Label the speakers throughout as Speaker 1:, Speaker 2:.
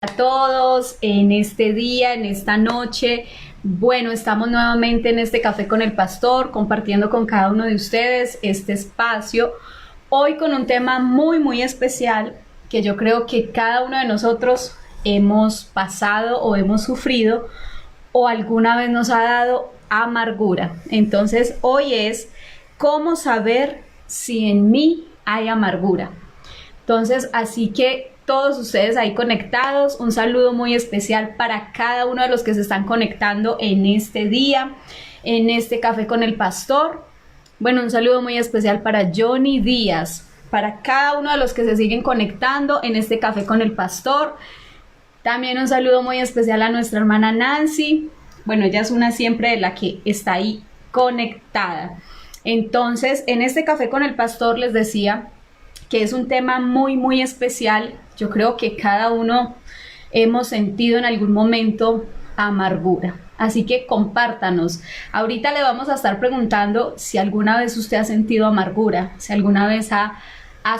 Speaker 1: A todos en este día, en esta noche. Bueno, estamos nuevamente en este Café con el Pastor, compartiendo con cada uno de ustedes este espacio. Hoy con un tema muy especial que yo creo que cada uno de nosotros hemos pasado o hemos sufrido o alguna vez nos ha dado amargura. Entonces, hoy es cómo saber si en mí hay amargura. Entonces, así que todos ustedes ahí conectados, un saludo muy especial para cada uno de los que se están conectando en este día, en este Café con el Pastor. Bueno, un saludo muy especial para Johnny Díaz, para cada uno de los que se siguen conectando en este Café con el Pastor. También un saludo muy especial a nuestra hermana Nancy. Bueno, ella es una siempre de la que está ahí conectada. Entonces, en este Café con el Pastor les decía que es un tema muy especial. Yo creo que cada uno hemos sentido en algún momento amargura. Así que compártanos. Ahorita le vamos a estar preguntando si alguna vez usted ha sentido amargura, si alguna vez ha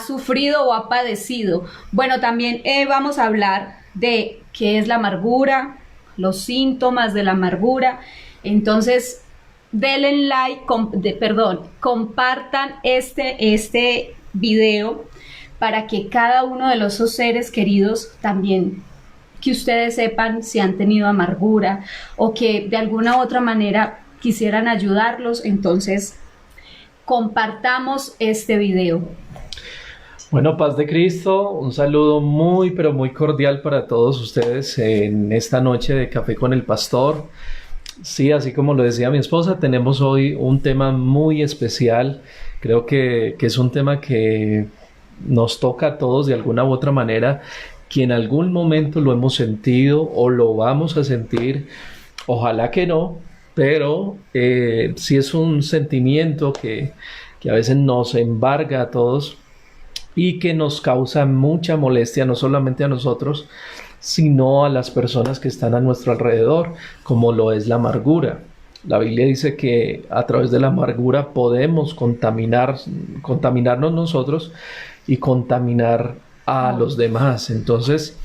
Speaker 1: sufrido o ha padecido. Bueno, también vamos a hablar de qué es la amargura, los síntomas de la amargura. Entonces, denle like, compartan este video para que cada uno de los seres queridos también, que ustedes sepan si han tenido amargura o que de alguna u otra manera quisieran ayudarlos. Entonces, compartamos este video.
Speaker 2: Bueno, paz de Cristo, un saludo muy cordial para todos ustedes en esta noche de Café con el Pastor. Sí, así como lo decía mi esposa, tenemos hoy un tema muy especial. Creo que es un tema que nos toca a todos de alguna u otra manera, que en algún momento lo hemos sentido o lo vamos a sentir. Ojalá que no, pero sí es un sentimiento que a veces nos embarga a todos y que nos causa mucha molestia, no solamente a nosotros, sino a las personas que están a nuestro alrededor, como lo es la amargura. La Biblia dice que a través de la amargura podemos contaminarnos nosotros y contaminar a los demás. Entonces,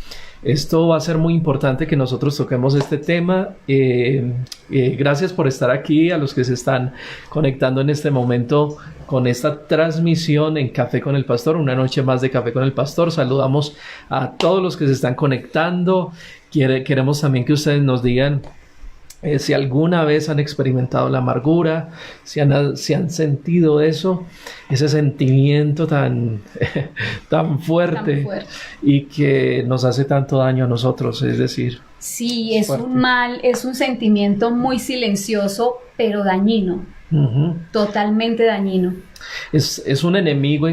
Speaker 2: esto va a ser muy importante que nosotros toquemos este tema. Gracias por estar aquí, a los que se están conectando en este momento con esta transmisión en Café con el Pastor, una noche más de Café con el Pastor. Saludamos a todos los que se están conectando. Queremos también que ustedes nos digan si alguna vez han experimentado la amargura, si han sentido eso, ese sentimiento tan fuerte y que nos hace tanto daño a nosotros, es decir.
Speaker 1: Sí, es un sentimiento muy silencioso, pero dañino. Totalmente dañino.
Speaker 2: Es un enemigo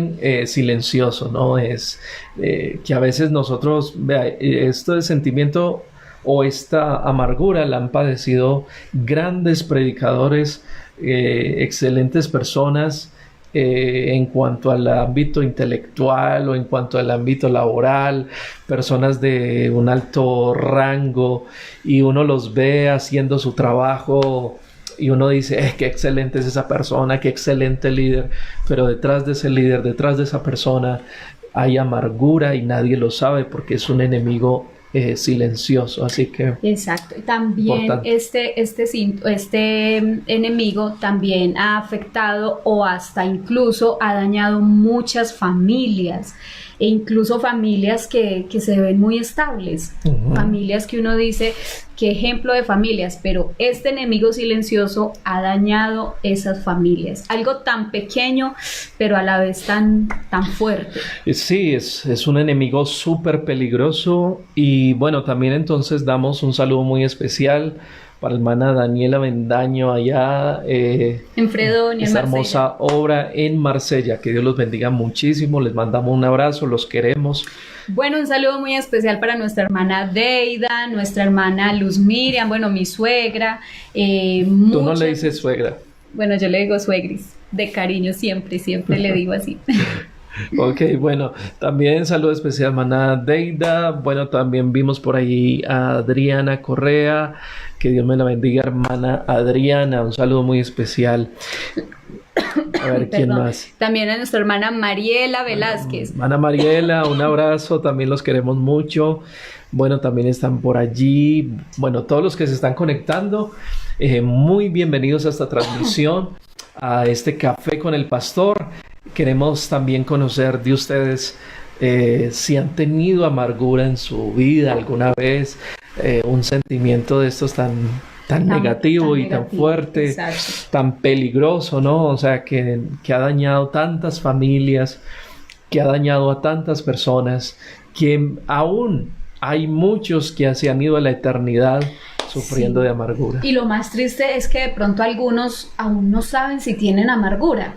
Speaker 2: silencioso, ¿no? Es que a veces nosotros, este sentimiento o esta amargura la han padecido grandes predicadores, excelentes personas en cuanto al ámbito intelectual o en cuanto al ámbito laboral, personas de un alto rango, y uno los ve haciendo su trabajo y uno dice, qué excelente es esa persona, qué excelente líder, pero detrás de ese líder, detrás de esa persona hay amargura y nadie lo sabe porque es un enemigo silencioso, así que
Speaker 1: exacto. También este enemigo también ha afectado o hasta incluso ha dañado muchas familias, e incluso familias que se ven muy estables, familias que uno dice qué ejemplo de familias, pero este enemigo silencioso ha dañado esas familias, algo tan pequeño pero a la vez tan fuerte.
Speaker 2: Sí, es un enemigo súper peligroso. Y bueno, también entonces damos un saludo muy especial para la hermana Daniela Bendaño allá
Speaker 1: en Fredonia,
Speaker 2: esta hermosa obra en Marsella. Que Dios los bendiga muchísimo, les mandamos un abrazo, los queremos.
Speaker 1: Bueno, un saludo muy especial para nuestra hermana Deida, nuestra hermana Luz Miriam, bueno, mi suegra.
Speaker 2: Tú no le dices suegra.
Speaker 1: Bueno, yo le digo suegris, de cariño siempre le digo así.
Speaker 2: Ok, bueno, también saludo especial a hermana Deida. Bueno, también vimos por ahí a Adriana Correa. Que Dios me la bendiga, hermana Adriana. Un saludo muy especial. A ver, ¿quién
Speaker 1: Perdón.
Speaker 2: más?
Speaker 1: También a nuestra hermana Mariela Velázquez.
Speaker 2: Ana Mariela, un abrazo, también los queremos mucho. Bueno, también están por allí. Bueno, todos los que se están conectando, muy bienvenidos a esta transmisión, a este Café con el Pastor. Queremos también conocer de ustedes si han tenido amargura en su vida alguna vez, un sentimiento de estos tan negativo y tan fuerte,
Speaker 1: exacto,
Speaker 2: tan peligroso, ¿no? O sea, que ha dañado tantas familias, que ha dañado a tantas personas, que aún hay muchos que se han ido a la eternidad sufriendo
Speaker 1: Sí.
Speaker 2: de amargura.
Speaker 1: Y lo más triste es que de pronto algunos aún no saben si tienen amargura.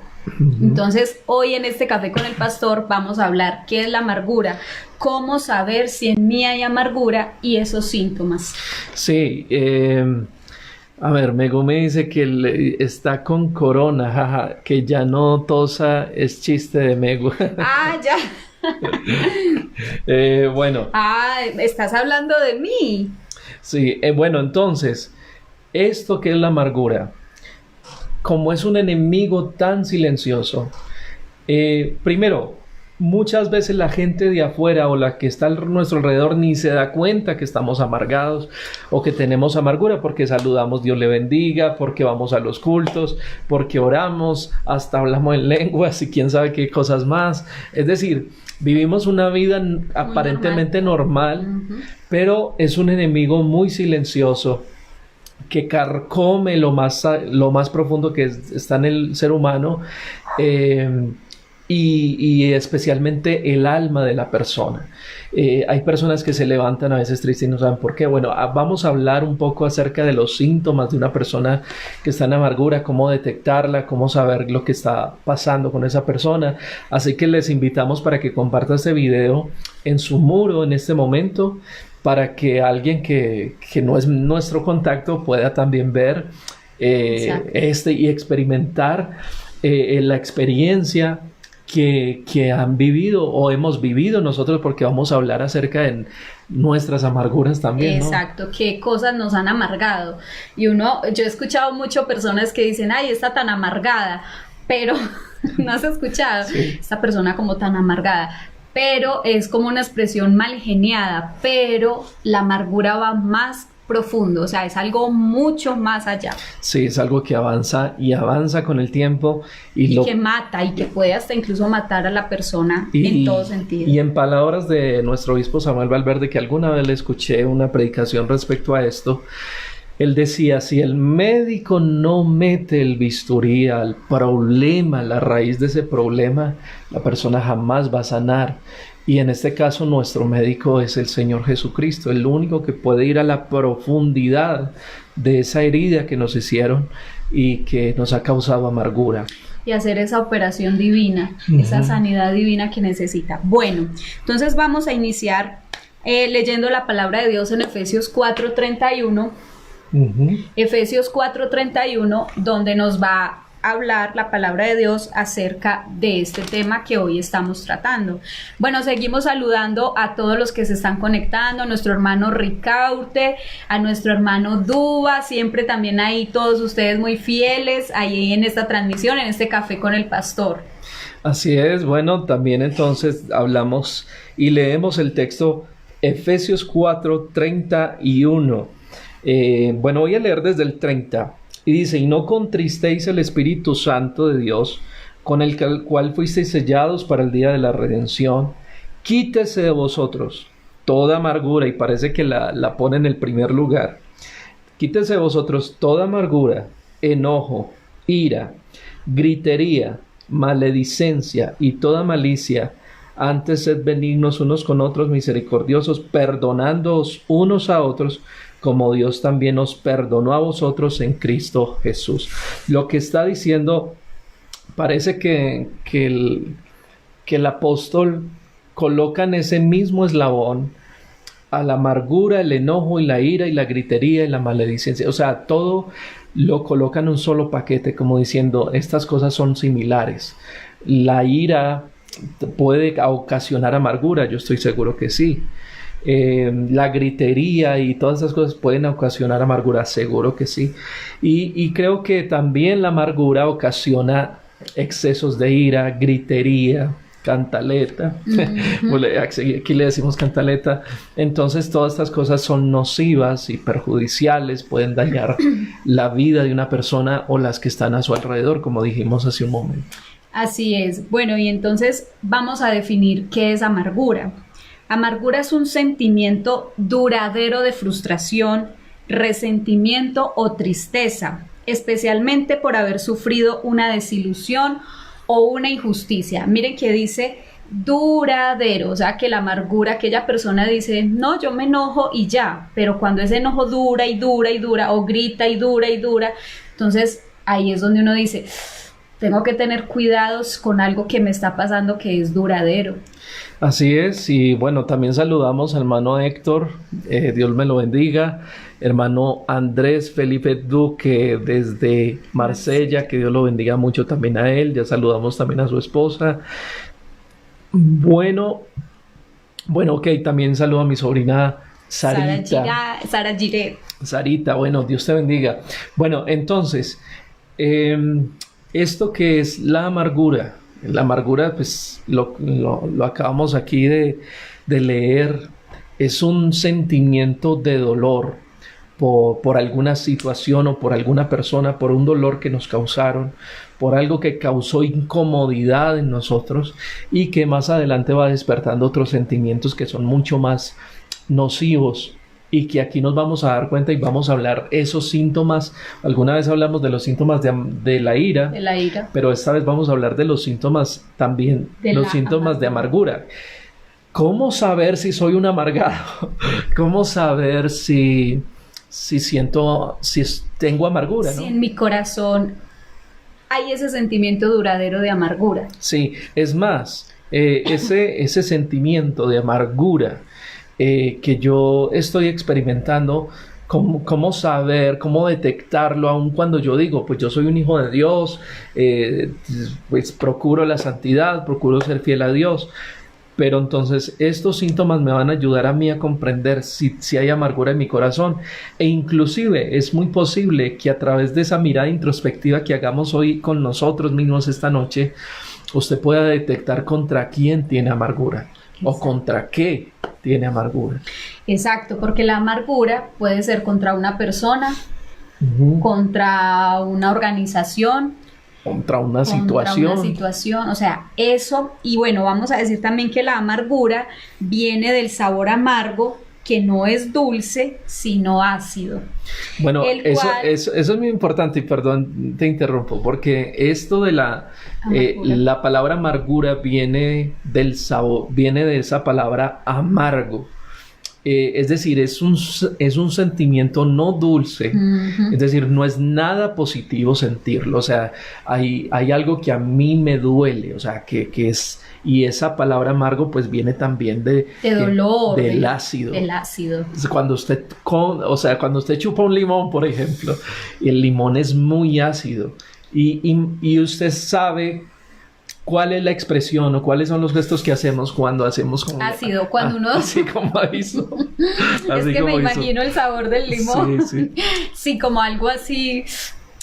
Speaker 1: Entonces, hoy en este Café con el Pastor vamos a hablar qué es la amargura, cómo saber si en mí hay amargura y esos síntomas.
Speaker 2: Sí, a ver, Megu me dice que está con corona, jaja, que ya no tosa, es chiste de Megu.
Speaker 1: Ah, ya.
Speaker 2: Bueno,
Speaker 1: Ah, estás hablando de mí.
Speaker 2: sí, bueno, entonces, esto que es la amargura, como es un enemigo tan silencioso, primero, muchas veces la gente de afuera o la que está a nuestro alrededor ni se da cuenta que estamos amargados o que tenemos amargura porque saludamos Dios le bendiga, porque vamos a los cultos, porque oramos, hasta hablamos en lenguas y quién sabe qué cosas más. Es decir, vivimos una vida aparentemente normal, pero es un enemigo muy silencioso que carcome lo más profundo que está en el ser humano, y especialmente el alma de la persona. Hay personas que se levantan a veces tristes y no saben por qué. Bueno, vamos a hablar un poco acerca de los síntomas de una persona que está en amargura, cómo detectarla, cómo saber lo que está pasando con esa persona. Así que les invitamos para que compartan este video en su muro en este momento, para que alguien que no es nuestro contacto pueda también ver y experimentar la experiencia que han vivido o hemos vivido nosotros, porque vamos a hablar acerca de nuestras amarguras también, ¿no?
Speaker 1: Exacto, qué cosas nos han amargado. Y yo he escuchado mucho personas que dicen, ay, está tan amargada, pero no has escuchado esta persona como tan amargada. Pero es como una expresión mal geniada, pero la amargura va más profundo, o sea, es algo mucho más allá.
Speaker 2: Sí, es algo que avanza y avanza con el tiempo
Speaker 1: y que mata y que puede hasta incluso matar a la persona en todo sentido.
Speaker 2: Y en palabras de nuestro obispo Samuel Valverde, que alguna vez le escuché una predicación respecto a esto, él decía, si el médico no mete el bisturí al problema, la raíz de ese problema, la persona jamás va a sanar. Y en este caso nuestro médico es el Señor Jesucristo, el único que puede ir a la profundidad de esa herida que nos hicieron y que nos ha causado amargura.
Speaker 1: Y hacer esa operación divina, esa sanidad divina que necesita. Bueno, entonces vamos a iniciar leyendo la palabra de Dios en Efesios 4:31. Efesios 4:31, donde nos va a hablar la palabra de Dios acerca de este tema que hoy estamos tratando. Bueno, seguimos saludando a todos los que se están conectando, a nuestro hermano Ricaurte, a nuestro hermano Duba, siempre también ahí todos ustedes muy fieles ahí en esta transmisión, en este Café con el Pastor.
Speaker 2: Así es, bueno, también entonces hablamos y leemos el texto Efesios 4:31. Bueno, voy a leer desde el 30 y dice, y no contristéis el Espíritu Santo de Dios, con el cual fuisteis sellados para el día de la redención. Quítese de vosotros toda amargura, y parece que la pone en el primer lugar. Quítese de vosotros toda amargura, enojo, ira, gritería, maledicencia y toda malicia. Antes sed benignos unos con otros, misericordiosos, perdonándoos unos a otros, como Dios también os perdonó a vosotros en Cristo Jesús. Lo que está diciendo, parece que el apóstol coloca en ese mismo eslabón a la amargura, el enojo y la ira y la gritería y la maledicencia. O sea, todo lo coloca en un solo paquete, como diciendo, estas cosas son similares. La ira puede ocasionar amargura, yo estoy seguro que sí. La gritería y todas esas cosas pueden ocasionar amargura, seguro que sí. Y creo que también la amargura ocasiona excesos de ira, gritería, cantaleta. Aquí le decimos cantaleta. Entonces todas estas cosas son nocivas y perjudiciales, pueden dañar la vida de una persona o las que están a su alrededor, como dijimos hace un momento.
Speaker 1: Así es. Bueno, y entonces vamos a definir qué es amargura. Amargura es un sentimiento duradero de frustración, resentimiento o tristeza, especialmente por haber sufrido una desilusión o una injusticia. Miren que dice duradero, o sea que la amargura, aquella persona dice, no, yo me enojo y ya, pero cuando ese enojo dura y dura y dura, o grita y dura, entonces ahí es donde uno dice, tengo que tener cuidados con algo que me está pasando que es duradero.
Speaker 2: Así es, y bueno, también saludamos al hermano Héctor, Dios me lo bendiga, hermano Andrés Felipe Duque desde Marsella, que Dios lo bendiga mucho también a él, ya saludamos también a su esposa. Bueno, ok, también saludo a mi sobrina Sarita.
Speaker 1: Sara Giret.
Speaker 2: Sarita, bueno, Dios te bendiga. Bueno, entonces, esto que es la amargura, pues lo acabamos aquí de leer, es un sentimiento de dolor por alguna situación o por alguna persona, por un dolor que nos causaron, por algo que causó incomodidad en nosotros y que más adelante va despertando otros sentimientos que son mucho más nocivos. Y que aquí nos vamos a dar cuenta y vamos a hablar esos síntomas. Alguna vez hablamos de los síntomas de la ira.
Speaker 1: De la ira.
Speaker 2: Pero esta vez vamos a hablar de los síntomas también, los síntomas de amargura. ¿Cómo saber si soy un amargado? ¿Cómo saber si tengo amargura, ¿no?
Speaker 1: Si en mi corazón hay ese sentimiento duradero de amargura.
Speaker 2: Sí, es más, ese sentimiento de amargura que yo estoy experimentando, cómo saber, cómo detectarlo, aun cuando yo digo, pues yo soy un hijo de Dios, pues procuro la santidad, procuro ser fiel a Dios, pero entonces estos síntomas me van a ayudar a mí a comprender si hay amargura en mi corazón, e inclusive es muy posible que a través de esa mirada introspectiva que hagamos hoy con nosotros mismos esta noche, usted pueda detectar contra quién tiene amargura. Exacto. O contra qué tiene amargura.
Speaker 1: Exacto, porque la amargura puede ser contra una persona, contra una organización,
Speaker 2: contra una situación,
Speaker 1: o sea, eso. Y bueno, vamos a decir también que la amargura viene del sabor amargo, que no es dulce, sino ácido.
Speaker 2: Bueno, eso es muy importante, y perdón, te interrumpo, porque esto de la palabra amargura viene del sabor, viene de esa palabra amargo. Es decir, es un sentimiento no dulce, es decir, no es nada positivo sentirlo, o sea, hay algo que a mí me duele, o sea, que es, y esa palabra amargo pues viene también de dolor, del ácido.
Speaker 1: Del ácido.
Speaker 2: Cuando usted chupa un limón, por ejemplo, y el limón es muy ácido, y usted sabe ¿cuál es la expresión o cuáles son los gestos que hacemos cuando hacemos como
Speaker 1: ácido? Cuando uno...
Speaker 2: Así como hizo.
Speaker 1: Es que me imagino el sabor del limón.
Speaker 2: Sí.
Speaker 1: Sí, como algo así...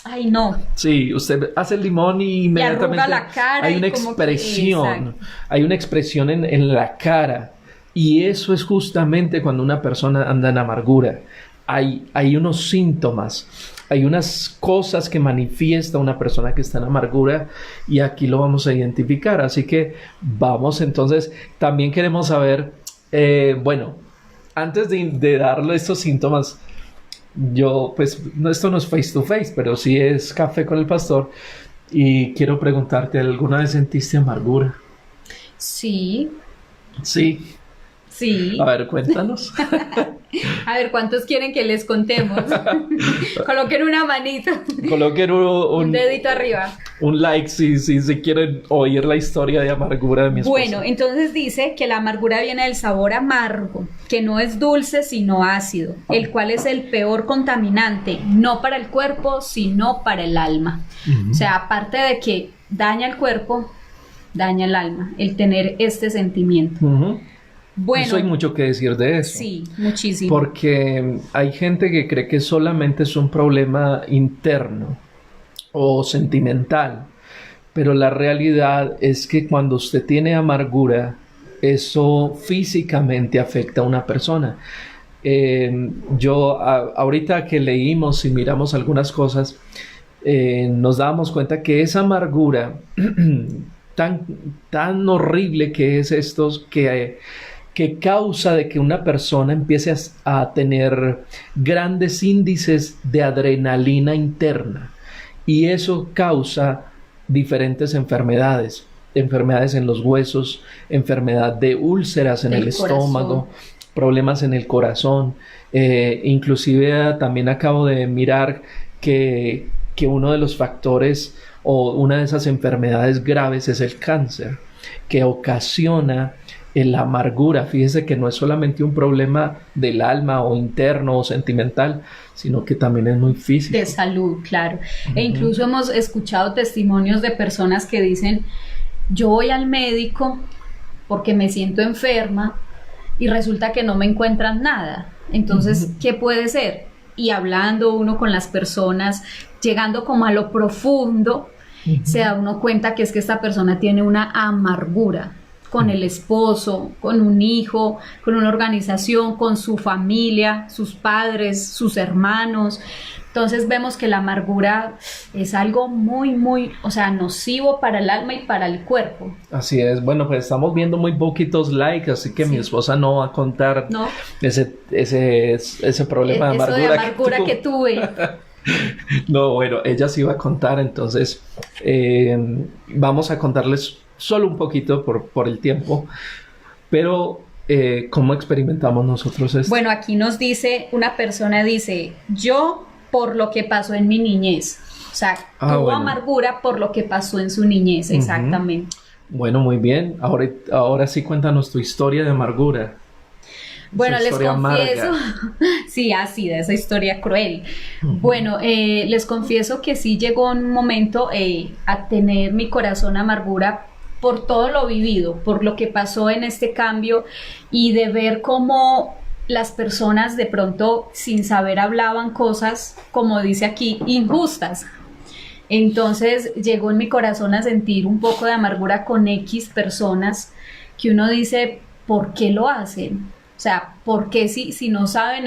Speaker 1: Ay, no.
Speaker 2: Sí, usted hace el limón y inmediatamente...
Speaker 1: Y arruga la cara.
Speaker 2: Hay una expresión. Hay una expresión en la cara. Y eso es justamente cuando una persona anda en amargura. Hay unos síntomas. Hay unas cosas que manifiesta una persona que está en amargura y aquí lo vamos a identificar. Así que vamos entonces, también queremos saber, bueno, antes de darle estos síntomas, esto no es face to face, pero sí es café con el pastor y quiero preguntarte, ¿alguna vez sentiste amargura?
Speaker 1: Sí.
Speaker 2: Sí.
Speaker 1: Sí.
Speaker 2: A ver, cuéntanos.
Speaker 1: A ver, ¿cuántos quieren que les contemos? Coloquen una manito.
Speaker 2: Coloquen un
Speaker 1: dedito arriba.
Speaker 2: Un like si quieren oír la historia de amargura de mi esposa.
Speaker 1: Bueno, entonces dice que la amargura viene del sabor amargo, que no es dulce sino ácido, el cual es el peor contaminante, no para el cuerpo, sino para el alma. O sea, aparte de que daña el cuerpo, daña el alma, el tener este sentimiento. Bueno,
Speaker 2: eso hay mucho que decir de eso.
Speaker 1: Sí, muchísimo.
Speaker 2: Porque hay gente que cree que solamente es un problema interno o sentimental, pero la realidad es que cuando usted tiene amargura, eso físicamente afecta a una persona. Ahorita que leímos y miramos algunas cosas, nos dábamos cuenta que esa amargura tan horrible que es esto, que causa de que una persona empiece a tener grandes índices de adrenalina interna, y eso causa diferentes enfermedades en los huesos, enfermedad de úlceras en el estómago, problemas en el corazón. Inclusive también acabo de mirar que uno de los factores o una de esas enfermedades graves es el cáncer, que ocasiona la amargura. Fíjese que no es solamente un problema del alma o interno o sentimental, sino que también es muy físico.
Speaker 1: De salud, claro. E incluso hemos escuchado testimonios de personas que dicen: yo voy al médico porque me siento enferma y resulta que no me encuentran nada. Entonces, ¿qué puede ser? Y hablando uno con las personas, llegando como a lo profundo, se da uno cuenta que es que esta persona tiene una amargura con el esposo, con un hijo, con una organización, con su familia, sus padres, sus hermanos. Entonces vemos que la amargura es algo muy, nocivo para el alma y para el cuerpo.
Speaker 2: Así es. Bueno, pues estamos viendo muy poquitos likes, así que mi esposa no va a contar ese problema de amargura,
Speaker 1: eso de amargura que tuve.
Speaker 2: No, bueno, ella sí va a contar, entonces vamos a contarles solo un poquito por el tiempo, pero ¿cómo experimentamos nosotros esto?
Speaker 1: Bueno, aquí nos dice, una persona dice: yo por lo que pasó en mi niñez. O sea, tuvo amargura por lo que pasó en su niñez, exactamente.
Speaker 2: Bueno, muy bien. Ahora sí cuéntanos tu historia de amargura.
Speaker 1: Bueno, les confieso, sí, así, de esa historia cruel. Bueno, les confieso que sí llegó un momento a tener mi corazón amargura por todo lo vivido, por lo que pasó en este cambio, y de ver cómo las personas de pronto sin saber hablaban cosas, como dice aquí, injustas. Entonces llegó en mi corazón a sentir un poco de amargura con X personas que uno dice: ¿por qué lo hacen? O sea, ¿por qué si no saben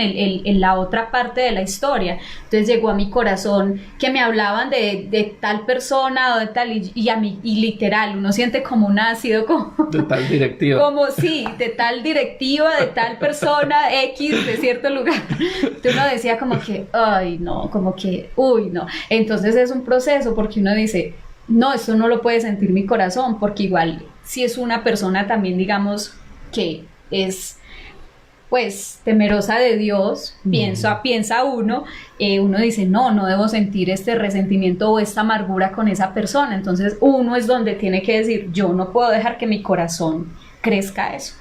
Speaker 1: la otra parte de la historia? Entonces llegó a mi corazón que me hablaban de tal persona o de tal, y literal, uno siente como un ácido, como...
Speaker 2: De tal directiva.
Speaker 1: Como, sí, de tal directiva, de tal persona X, de cierto lugar. Entonces uno decía como que, ay, no, como que, uy, no. Entonces es un proceso, porque uno dice: no, esto no lo puede sentir mi corazón, porque igual si es una persona también, digamos, que es... pues temerosa de Dios, piensa uno dice: no debo sentir este resentimiento o esta amargura con esa persona. Entonces uno es donde tiene que decir: yo no puedo dejar que mi corazón crezca eso.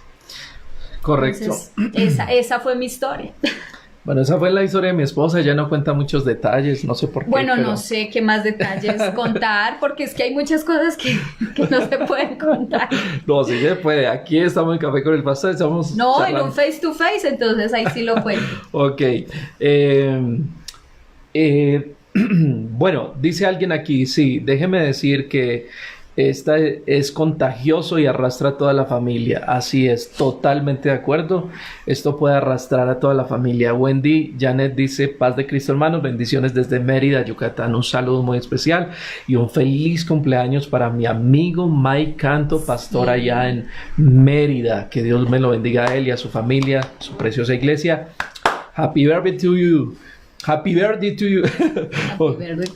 Speaker 2: Correcto.
Speaker 1: Entonces, esa fue mi historia.
Speaker 2: Bueno, esa fue la historia de mi esposa. Ella no cuenta muchos detalles, no sé por qué.
Speaker 1: Bueno, pero... no sé qué más detalles contar, porque es que hay muchas cosas que no se pueden contar.
Speaker 2: No, sí se puede. Aquí estamos en Café con el Pastor, estamos
Speaker 1: no,
Speaker 2: charlando.
Speaker 1: En un face to face, entonces ahí sí lo cuento.
Speaker 2: Ok. Bueno, dice alguien aquí, sí, déjeme decir que esta es contagioso y arrastra a toda la familia. Así es, totalmente de acuerdo. Esto puede arrastrar a toda la familia. Wendy Janet dice: paz de Cristo, hermanos, bendiciones desde Mérida, Yucatán. Un saludo muy especial y un feliz cumpleaños para mi amigo Mike Canto, pastor allá en Mérida. Que Dios me lo bendiga a él y a su familia, su preciosa iglesia. Happy birthday to you. Happy birthday to you.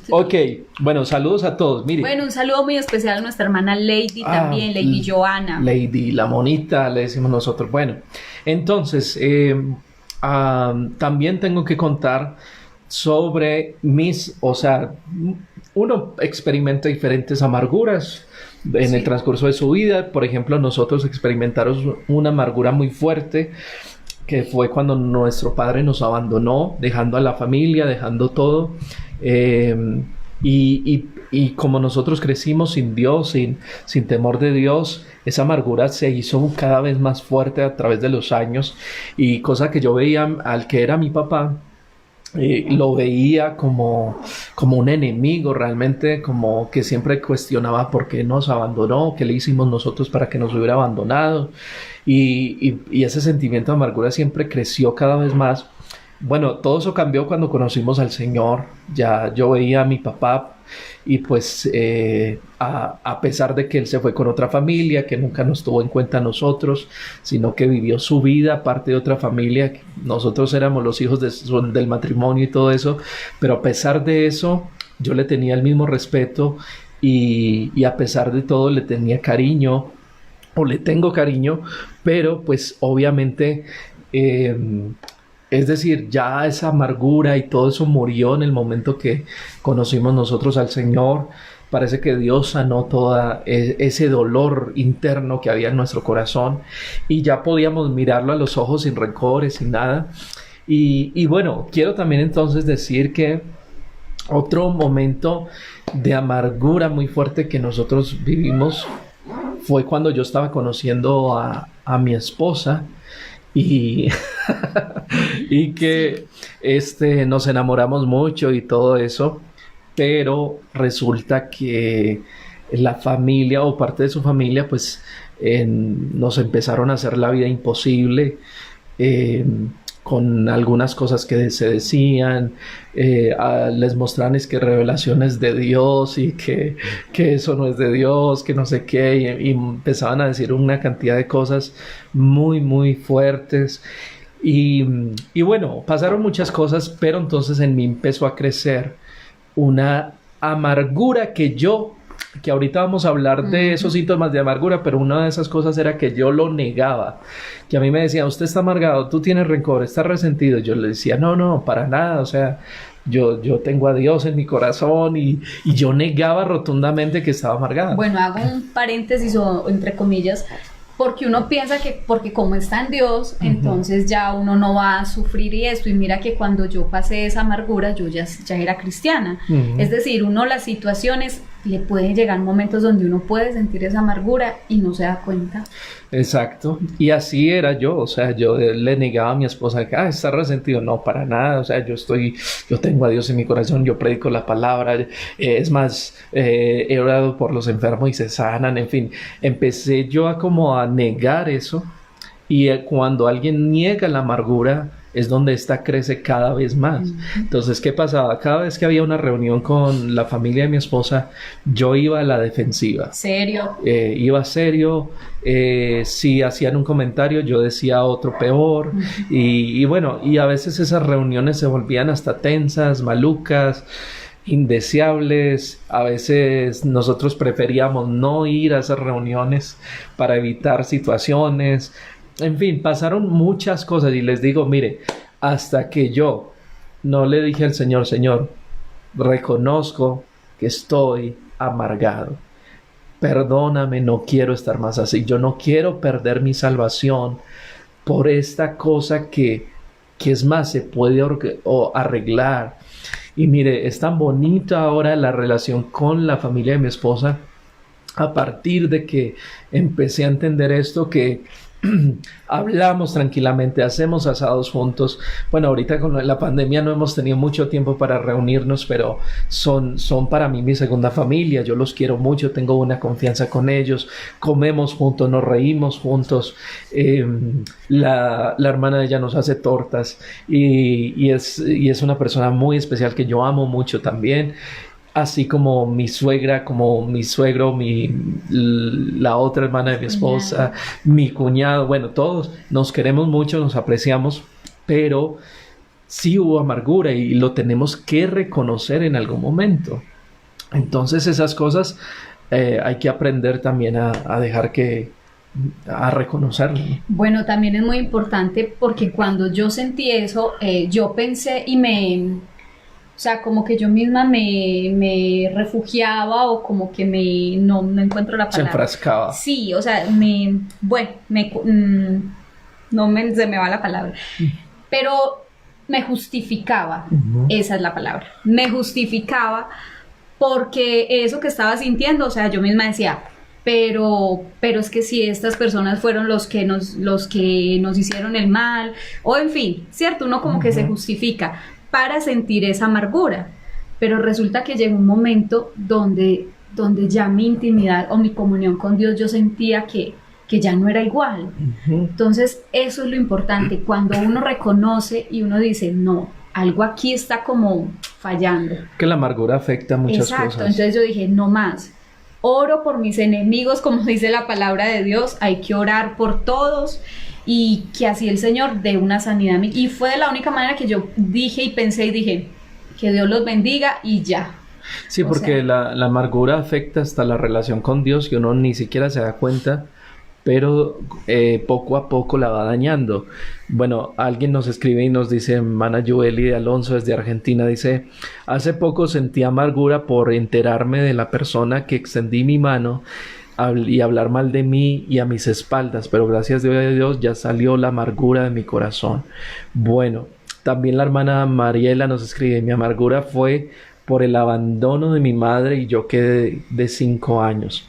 Speaker 2: Ok, bueno, saludos a todos. Mire.
Speaker 1: Bueno, un saludo muy especial a nuestra hermana Lady también, Lady Joana.
Speaker 2: Lady, la monita, le decimos nosotros. Bueno, entonces, también tengo que contar sobre uno experimenta diferentes amarguras en el transcurso de su vida. Por ejemplo, nosotros experimentamos una amargura muy fuerte, que fue cuando nuestro padre nos abandonó, dejando a la familia, dejando todo. Y como nosotros crecimos sin Dios, sin temor de Dios, esa amargura se hizo cada vez más fuerte a través de los años. Y cosa que yo veía al que era mi papá, lo veía como un enemigo, realmente como que siempre cuestionaba por qué nos abandonó, qué le hicimos nosotros para que nos hubiera abandonado, y ese sentimiento de amargura siempre creció cada vez más. Bueno, todo eso cambió cuando conocimos al Señor. Ya yo veía a mi papá y pues a pesar de que él se fue con otra familia, que nunca nos tuvo en cuenta a nosotros, sino que vivió su vida parte de otra familia, nosotros éramos los hijos del matrimonio y todo eso, pero a pesar de eso yo le tenía el mismo respeto y a pesar de todo le tenía cariño, o le tengo cariño, pero pues obviamente... es decir, ya esa amargura y todo eso murió en el momento que conocimos nosotros al Señor. Parece que Dios sanó todo ese dolor interno que había en nuestro corazón y ya podíamos mirarlo a los ojos sin rencores, sin nada. Y bueno, quiero también entonces decir que otro momento de amargura muy fuerte que nosotros vivimos fue cuando yo estaba conociendo a mi esposa. Y, y que nos enamoramos mucho y todo eso, pero resulta que la familia o parte de su familia pues nos empezaron a hacer la vida imposible, con algunas cosas que se decían, les mostraban es que revelaciones de Dios y que eso no es de Dios, que no sé qué, y empezaban a decir una cantidad de cosas muy muy fuertes y bueno, pasaron muchas cosas, pero entonces en mí empezó a crecer una amargura que ahorita vamos a hablar de esos síntomas de amargura, pero una de esas cosas era que yo lo negaba, que a mí me decían, usted está amargado, tú tienes rencor, estás resentido. Yo le decía, no, para nada, o sea, yo tengo a Dios en mi corazón y yo negaba rotundamente que estaba amargado.
Speaker 1: Bueno, hago un paréntesis o entre comillas, porque uno piensa que porque como está en Dios, entonces ya uno no va a sufrir y esto, y mira que cuando yo pasé esa amargura, yo ya era cristiana, es decir, uno las situaciones le pueden llegar momentos donde uno puede sentir esa amargura y no se da cuenta.
Speaker 2: Exacto, y así era yo, o sea, yo le negaba a mi esposa que, está resentido, no, para nada, o sea, yo tengo a Dios en mi corazón, yo predico la palabra, es más, he orado por los enfermos y se sanan, en fin, empecé yo a negar eso, y cuando alguien niega la amargura, es donde esta crece cada vez más. Entonces, ¿qué pasaba? Cada vez que había una reunión con la familia de mi esposa, yo iba a la defensiva.
Speaker 1: ¿Serio?
Speaker 2: Iba serio. Si hacían un comentario, yo decía otro peor. Y bueno, y a veces esas reuniones se volvían hasta tensas, malucas, indeseables. A veces nosotros preferíamos no ir a esas reuniones para evitar situaciones. En fin, pasaron muchas cosas y les digo, mire, hasta que yo no le dije al Señor, Señor, reconozco que estoy amargado. Perdóname, no quiero estar más así. Yo no quiero perder mi salvación por esta cosa que es más, se puede arreglar. Y mire, es tan bonita ahora la relación con la familia de mi esposa a partir de que empecé a entender esto, que hablamos tranquilamente, hacemos asados juntos. Bueno, ahorita con la pandemia no hemos tenido mucho tiempo para reunirnos, pero son para mí mi segunda familia. Yo los quiero mucho, tengo una confianza con ellos, comemos juntos, nos reímos juntos. La hermana de ella nos hace tortas y es una persona muy especial que yo amo mucho también. Así como mi suegra, como mi suegro, la otra hermana de mi esposa, mi cuñado, bueno, todos nos queremos mucho, nos apreciamos, pero sí hubo amargura y lo tenemos que reconocer en algún momento. Entonces esas cosas hay que aprender también a dejar a reconocerlo.
Speaker 1: Bueno, también es muy importante porque cuando yo sentí eso, yo pensé o sea, como que yo misma me refugiaba o como que no encuentro la palabra.
Speaker 2: Se enfrascaba.
Speaker 1: Sí, o sea, se me va la palabra. Pero me justificaba, esa es la palabra. Me justificaba porque eso que estaba sintiendo, o sea, yo misma decía, pero es que si estas personas fueron los que nos hicieron el mal, o en fin, ¿cierto? Uno como que se justifica. para sentir esa amargura. Pero resulta que llegó un momento donde ya mi intimidad o mi comunión con Dios yo sentía que ya no era igual. Entonces eso es lo importante, cuando uno reconoce y uno dice, no, algo aquí está como fallando.
Speaker 2: Que la amargura afecta muchas cosas.
Speaker 1: Exacto, entonces yo dije, no más. Oro por mis enemigos, como dice la palabra de Dios, hay que orar por todos y que así el Señor dé una sanidad a mí. Y fue de la única manera que yo dije y pensé y dije, que Dios los bendiga y ya.
Speaker 2: Sí, porque la amargura afecta hasta la relación con Dios y uno ni siquiera se da cuenta, pero poco a poco la va dañando. Bueno, alguien nos escribe y nos dice, Mana Joeli de Alonso desde Argentina, dice, hace poco sentí amargura por enterarme de la persona que extendí mi mano y hablar mal de mí y a mis espaldas, pero gracias a Dios ya salió la amargura de mi corazón. Bueno, también la hermana Mariela nos escribe, mi amargura fue por el abandono de mi madre y yo quedé de 5 años.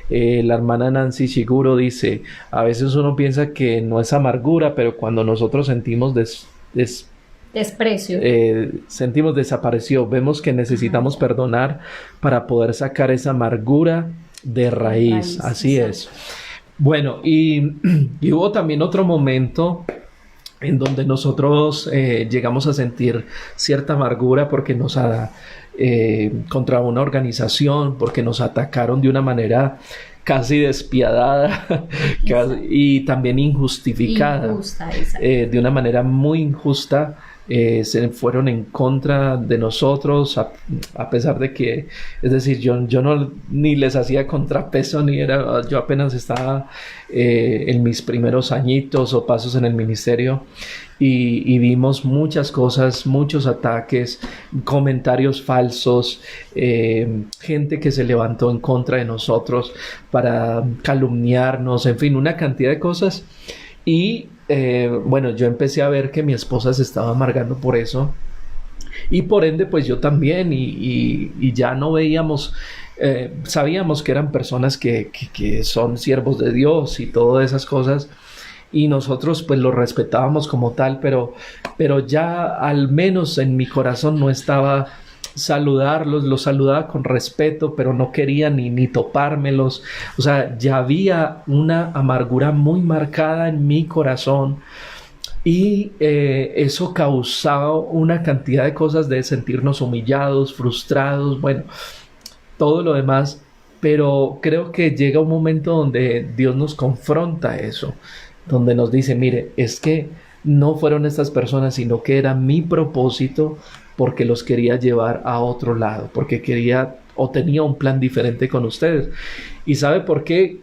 Speaker 2: La hermana Nancy Shiguro dice, a veces uno piensa que no es amargura, pero cuando nosotros sentimos
Speaker 1: desprecio,
Speaker 2: sentimos desapareció, vemos que necesitamos perdonar para poder sacar esa amargura de raíz. Así es. Bueno, y hubo también otro momento en donde nosotros llegamos a sentir cierta amargura porque nos contra una organización, porque nos atacaron de una manera casi despiadada y también injustificada, de una manera muy injusta. Se fueron en contra de nosotros a pesar de que, es decir, yo no ni les hacía contrapeso, yo apenas estaba en mis primeros añitos o pasos en el ministerio y vimos muchas cosas, muchos ataques, comentarios falsos, gente que se levantó en contra de nosotros para calumniarnos, en fin, una cantidad de cosas. Y bueno, yo empecé a ver que mi esposa se estaba amargando por eso y por ende pues yo también y ya no veíamos, sabíamos que eran personas que son siervos de Dios y todas esas cosas y nosotros pues los respetábamos como tal, pero ya al menos en mi corazón no estaba saludarlos, los saludaba con respeto, pero no quería ni topármelos. O sea, ya había una amargura muy marcada en mi corazón y eso causaba una cantidad de cosas de sentirnos humillados, frustrados, bueno, todo lo demás. Pero creo que llega un momento donde Dios nos confronta eso, donde nos dice, mire, es que no fueron estas personas, sino que era mi propósito porque los quería llevar a otro lado, porque quería o tenía un plan diferente con ustedes. ¿Y sabe por qué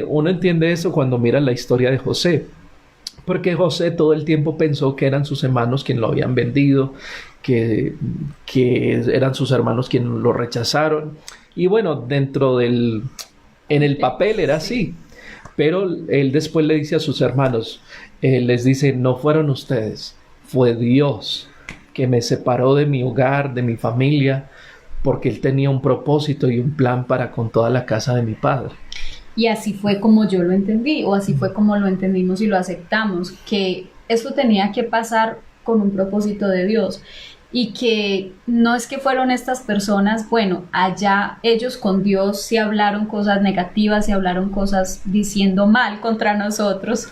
Speaker 2: uno entiende eso cuando mira la historia de José? Porque José todo el tiempo pensó que eran sus hermanos quienes lo habían vendido, que eran sus hermanos quienes lo rechazaron. Y bueno, en el papel era así. Pero él después le dice a sus hermanos, les dice, no fueron ustedes, fue Dios que me separó de mi hogar, de mi familia, porque Él tenía un propósito y un plan para con toda la casa de mi padre.
Speaker 1: Y así fue como yo lo entendí, o así fue como lo entendimos y lo aceptamos, que esto tenía que pasar con un propósito de Dios. Y que no es que fueron estas personas, bueno, allá ellos con Dios sí hablaron cosas negativas, sí hablaron cosas diciendo mal contra nosotros,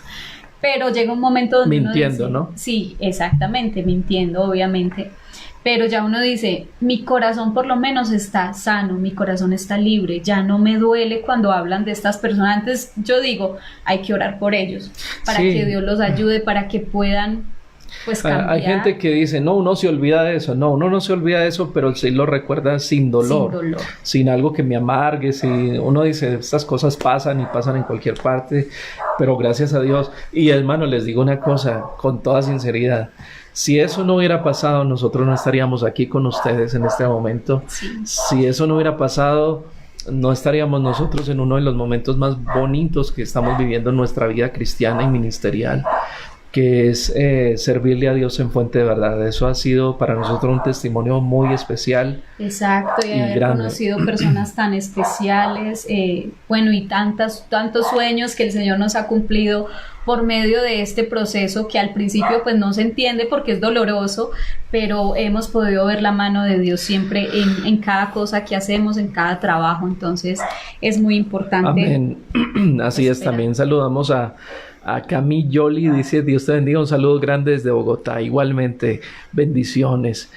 Speaker 1: pero llega un momento donde
Speaker 2: mintiendo,
Speaker 1: uno dice,
Speaker 2: ¿no?
Speaker 1: Sí, exactamente, mintiendo, obviamente, pero ya uno dice, mi corazón por lo menos está sano, mi corazón está libre, ya no me duele cuando hablan de estas personas. Antes yo digo, hay que orar por ellos, para que Dios los ayude, para que puedan pues cambiar.
Speaker 2: Hay gente que dice, no, uno se olvida de eso. No, uno no se olvida de eso, pero sí lo recuerda sin dolor, sin algo que me amargue. Uno dice, estas cosas pasan y pasan en cualquier parte, pero gracias a Dios. Y hermano, les digo una cosa con toda sinceridad. Si eso no hubiera pasado, nosotros no estaríamos aquí con ustedes en este momento.
Speaker 1: Sí.
Speaker 2: Si eso no hubiera pasado, no estaríamos nosotros en uno de los momentos más bonitos que estamos viviendo en nuestra vida cristiana y ministerial. que es servirle a Dios en Fuente de Verdad. Eso ha sido para nosotros un testimonio muy especial.
Speaker 1: Exacto, y haber
Speaker 2: grande.
Speaker 1: conocido personas tan especiales, bueno, y tantos sueños que el Señor nos ha cumplido por medio de este proceso que al principio pues no se entiende porque es doloroso, pero hemos podido ver la mano de Dios siempre en cada cosa que hacemos, en cada trabajo. Entonces es muy importante.
Speaker 2: Amén. Así es, también saludamos a Camille Yoli, dice: Dios te bendiga, un saludo grande desde Bogotá. Igualmente, bendiciones.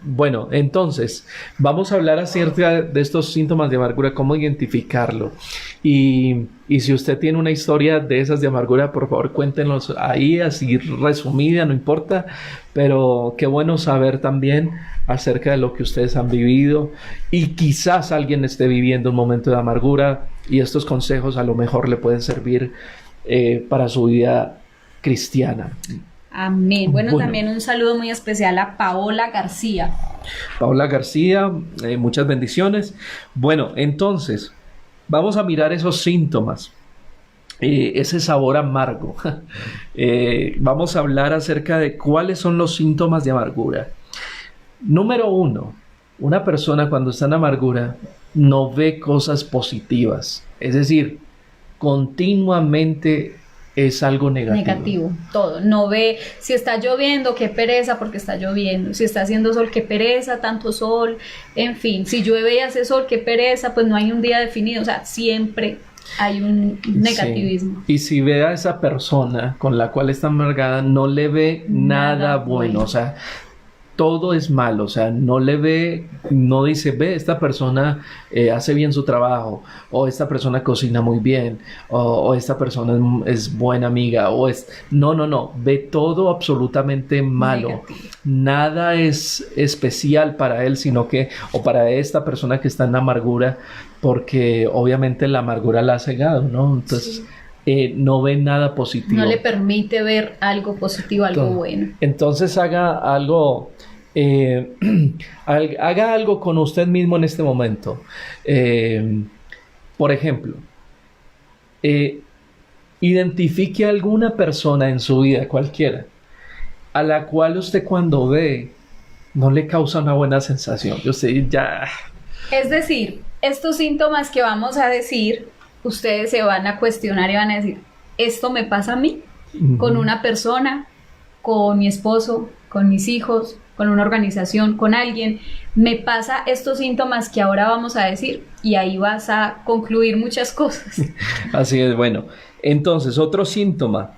Speaker 2: Bueno, entonces, vamos a hablar acerca de estos síntomas de amargura, cómo identificarlo. Y si usted tiene una historia de esas de amargura, por favor, cuéntenos ahí, así resumida, no importa. Pero qué bueno saber también acerca de lo que ustedes han vivido. Y quizás alguien esté viviendo un momento de amargura y estos consejos a lo mejor le pueden servir para su vida cristiana.
Speaker 1: Amén. Bueno, también un saludo muy especial a Paola García.
Speaker 2: Paola García, muchas bendiciones. Bueno, entonces, vamos a mirar esos síntomas, ese sabor amargo. Vamos a hablar acerca de cuáles son los síntomas de amargura. Número 1, una persona cuando está en amargura no ve cosas positivas. Es decir, continuamente es algo negativo.
Speaker 1: Todo. No ve si está lloviendo, qué pereza porque está lloviendo. Si está haciendo sol, qué pereza, tanto sol. En fin, si llueve y hace sol, qué pereza, pues no hay un día definido. O sea, siempre hay un negativismo.
Speaker 2: Sí. Y si ve a esa persona con la cual está amargada, no le ve nada bueno. O sea, todo es malo, o sea, no le ve, no dice: ve, esta persona hace bien su trabajo, o esta persona cocina muy bien, o esta persona es buena amiga, no, ve todo absolutamente malo. Negativo. Nada es especial para él, sino que, o para esta persona que está en amargura, porque obviamente la amargura la ha cegado, ¿no? Entonces, sí. No ve nada positivo.
Speaker 1: No le permite ver algo positivo, algo bueno.
Speaker 2: Entonces haga algo con usted mismo en este momento. Por ejemplo, identifique a alguna persona en su vida, cualquiera, a la cual usted cuando ve no le causa una buena sensación. Usted ya...
Speaker 1: Es decir, estos síntomas que vamos a decir, ustedes se van a cuestionar y van a decir: ¿esto me pasa a mí? Uh-huh. Con una persona, con mi esposo, con mis hijos, con una organización, con alguien, me pasa estos síntomas que ahora vamos a decir, y ahí vas a concluir muchas cosas.
Speaker 2: Así es. Bueno, entonces otro síntoma: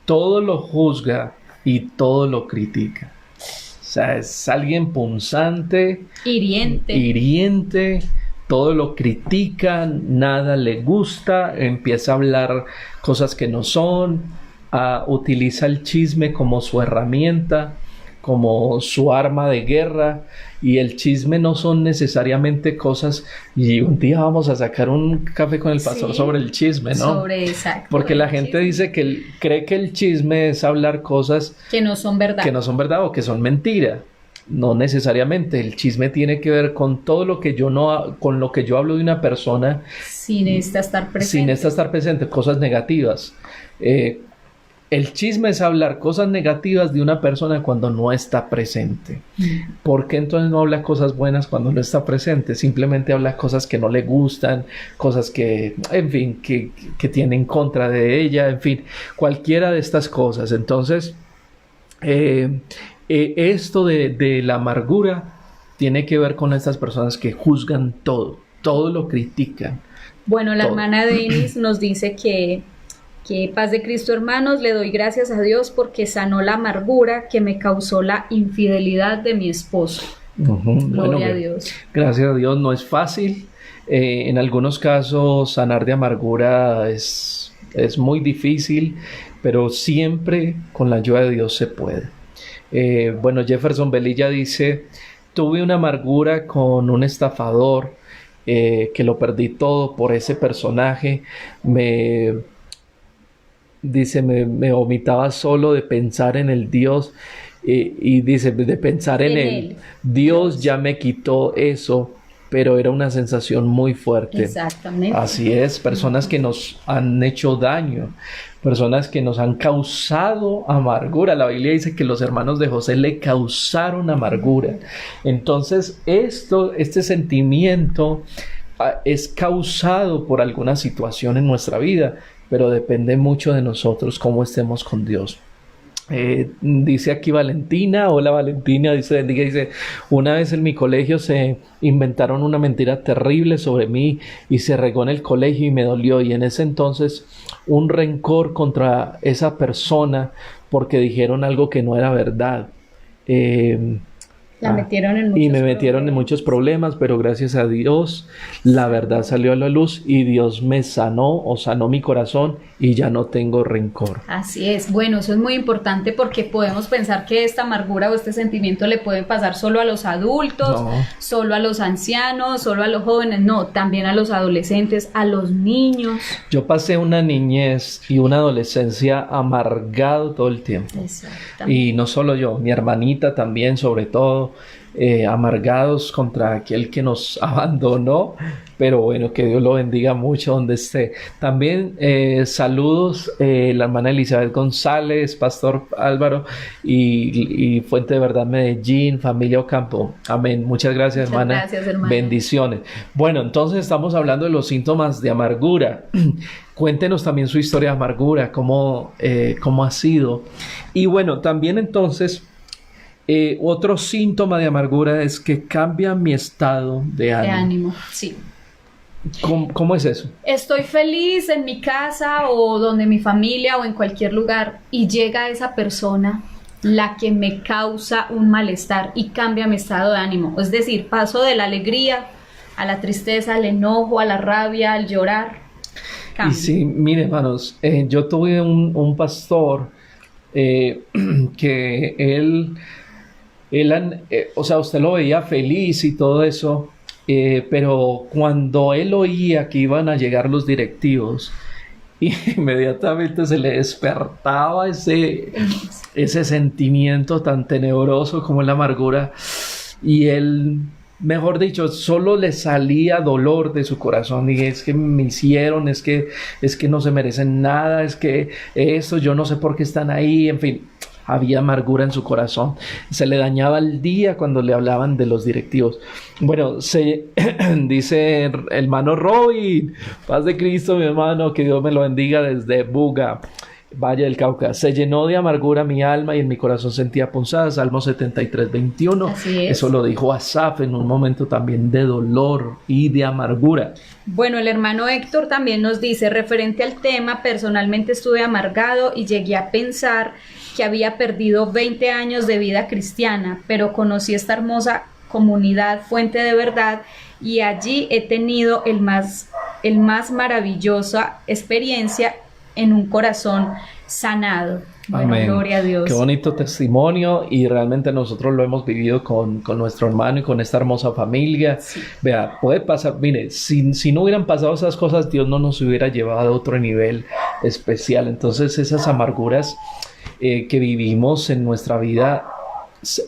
Speaker 2: todo lo juzga y todo lo critica. O sea, es alguien punzante, hiriente, todo lo critica, nada le gusta, empieza a hablar cosas que no son, utiliza el chisme como su herramienta, como su arma de guerra. Y el chisme no son necesariamente cosas, y un día vamos a sacar un café con el pastor sobre el chisme, ¿no?
Speaker 1: Exacto.
Speaker 2: Porque la gente dice que cree que el chisme es hablar cosas
Speaker 1: que no son verdad.
Speaker 2: O que son mentira. No necesariamente. El chisme tiene que ver con todo lo que con lo que yo hablo de una persona
Speaker 1: sin esta estar presente.
Speaker 2: Cosas negativas. El chisme es hablar cosas negativas de una persona cuando no está presente. ¿Por qué entonces no habla cosas buenas cuando no está presente? Simplemente habla cosas que no le gustan, cosas que, en fin, que tiene en contra de ella, en fin, cualquiera de estas cosas. Entonces, esto de la amargura tiene que ver con estas personas que juzgan todo lo critican.
Speaker 1: Bueno, la hermana Denis nos dice que paz de Cristo, hermanos, le doy gracias a Dios porque sanó la amargura que me causó la infidelidad de mi esposo.
Speaker 2: Uh-huh.
Speaker 1: Gloria a Dios.
Speaker 2: Gracias a Dios, no es fácil. En algunos casos sanar de amargura es muy difícil, pero siempre con la ayuda de Dios se puede. Bueno, Jefferson Velilla dice: tuve una amargura con un estafador, que lo perdí todo por ese personaje. Me vomitaba solo de pensar en el Dios, y dice, de pensar en él. Dios ya me quitó eso pero era una sensación muy fuerte.
Speaker 1: Exactamente.
Speaker 2: Así es, personas que nos han hecho daño, personas que nos han causado amargura. La Biblia dice que los hermanos de José le causaron amargura. Entonces, este sentimiento es causado por alguna situación en nuestra vida, pero depende mucho de nosotros cómo estemos con Dios. Dice aquí Valentina, hola Valentina, dice, una vez en mi colegio se inventaron una mentira terrible sobre mí y se regó en el colegio y me dolió, y en ese entonces un rencor contra esa persona porque dijeron algo que no era verdad.
Speaker 1: La metieron en muchos
Speaker 2: y me metieron en muchos problemas, pero gracias a Dios la verdad salió a la luz y Dios me sanó mi corazón y ya no tengo rencor.
Speaker 1: Así es. Bueno, eso es muy importante porque podemos pensar que esta amargura o este sentimiento le puede pasar solo a los adultos, solo a los ancianos, solo a los jóvenes. No, también a los adolescentes, a los niños.
Speaker 2: Yo pasé una niñez y una adolescencia amargado todo el tiempo. Y no solo yo, mi hermanita también, sobre todo. Amargados contra aquel que nos abandonó, pero bueno, que Dios lo bendiga mucho donde esté. También saludos la hermana Elizabeth González, Pastor Álvaro y Fuente de Verdad Medellín, familia Ocampo. Amén. Muchas gracias, hermana.
Speaker 1: Gracias, hermana.
Speaker 2: Bendiciones. Bueno, entonces estamos hablando de los síntomas de amargura. Cuéntenos también su historia de amargura, cómo ha sido. Y bueno, también entonces otro síntoma de amargura es que cambia mi estado de ánimo.
Speaker 1: De ánimo, sí.
Speaker 2: ¿Cómo es eso?
Speaker 1: Estoy feliz en mi casa o donde mi familia o en cualquier lugar y llega esa persona la que me causa un malestar y cambia mi estado de ánimo. Es decir, paso de la alegría a la tristeza, al enojo, a la rabia, al llorar. Cambio.
Speaker 2: Y sí, mire, hermanos, yo tuve un pastor que él o sea, usted lo veía feliz y todo eso, pero cuando él oía que iban a llegar los directivos, inmediatamente se le despertaba ese sentimiento tan tenebroso como la amargura, y él, mejor dicho, solo le salía dolor de su corazón. Y es que me hicieron, es que no se merecen nada, es que eso, yo no sé por qué están ahí, en fin. Había amargura en su corazón. Se le dañaba el día cuando le hablaban de los directivos. Bueno, dice el hermano Robin, paz de Cristo, mi hermano, que Dios me lo bendiga desde Buga, Valle del Cauca. Se llenó de amargura mi alma y en mi corazón sentía punzadas. Salmo 73, 21.
Speaker 1: Así es.
Speaker 2: Eso lo dijo Asaf en un momento también de dolor y de amargura.
Speaker 1: Bueno, el hermano Héctor también nos dice, referente al tema, personalmente estuve amargado y llegué a pensar que había perdido 20 años de vida cristiana, pero conocí esta hermosa comunidad Fuente de Verdad y allí he tenido el más maravillosa experiencia en un corazón sanado. Bueno,
Speaker 2: amén.
Speaker 1: Gloria a Dios.
Speaker 2: Qué bonito testimonio, y realmente nosotros lo hemos vivido con nuestro hermano y con esta hermosa familia.
Speaker 1: Sí.
Speaker 2: Vea, puede pasar, mire, si no hubieran pasado esas cosas, Dios no nos hubiera llevado a otro nivel especial. Entonces esas amarguras que vivimos en nuestra vida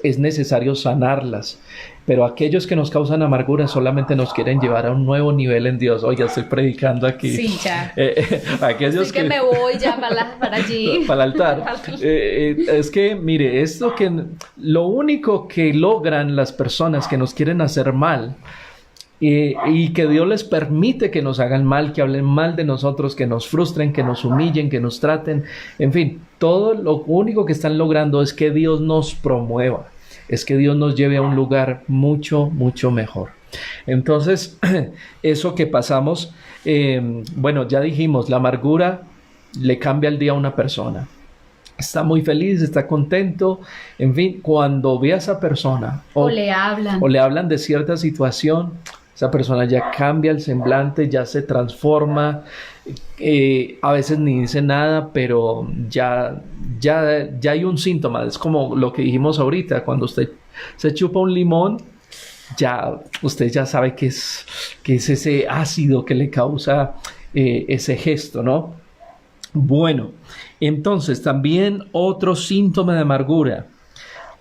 Speaker 2: es necesario sanarlas, pero aquellos que nos causan amargura solamente nos quieren llevar a un nuevo nivel en Dios. Oye, estoy predicando aquí.
Speaker 1: Sí, ya.
Speaker 2: Aquellos
Speaker 1: sí que me voy ya para allí.
Speaker 2: Para el altar. Es que, mire, lo único que logran las personas que nos quieren hacer mal, y que Dios les permite que nos hagan mal, que hablen mal de nosotros, que nos frustren, que nos humillen, que nos traten, en fin, todo lo único que están logrando es que Dios nos promueva, es que Dios nos lleve a un lugar mucho, mucho mejor. Entonces, eso que pasamos, bueno, ya dijimos, la amargura le cambia el día a una persona. Está muy feliz, está contento, en fin, cuando ve a esa persona
Speaker 1: o le
Speaker 2: hablan de cierta situación, esa persona ya cambia el semblante, ya se transforma, a veces ni dice nada, pero ya hay un síntoma. Es como lo que dijimos ahorita, cuando usted se chupa un limón, usted ya sabe que es ese ácido que le causa ese gesto, ¿no? Bueno, entonces también otro síntoma de amargura: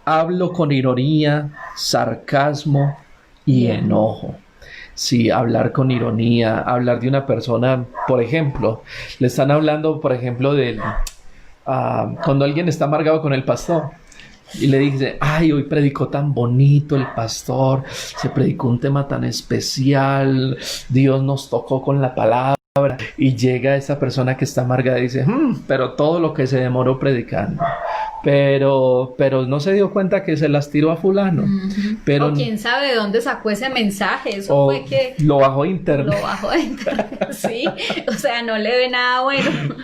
Speaker 2: hablo con ironía, sarcasmo y enojo. Sí, hablar con ironía, hablar de una persona, por ejemplo, le están hablando, por ejemplo, cuando alguien está amargado con el pastor y le dice, ay, hoy predicó tan bonito el pastor, se predicó un tema tan especial, Dios nos tocó con la palabra. Y llega esa persona que está amargada y dice, pero todo lo que se demoró predicando, pero no se dio cuenta que se las tiró a fulano. Pero,
Speaker 1: o quién sabe de dónde sacó ese mensaje, eso fue que
Speaker 2: lo bajó de internet.
Speaker 1: Lo bajó de internet, sí, o sea, no le ve nada bueno.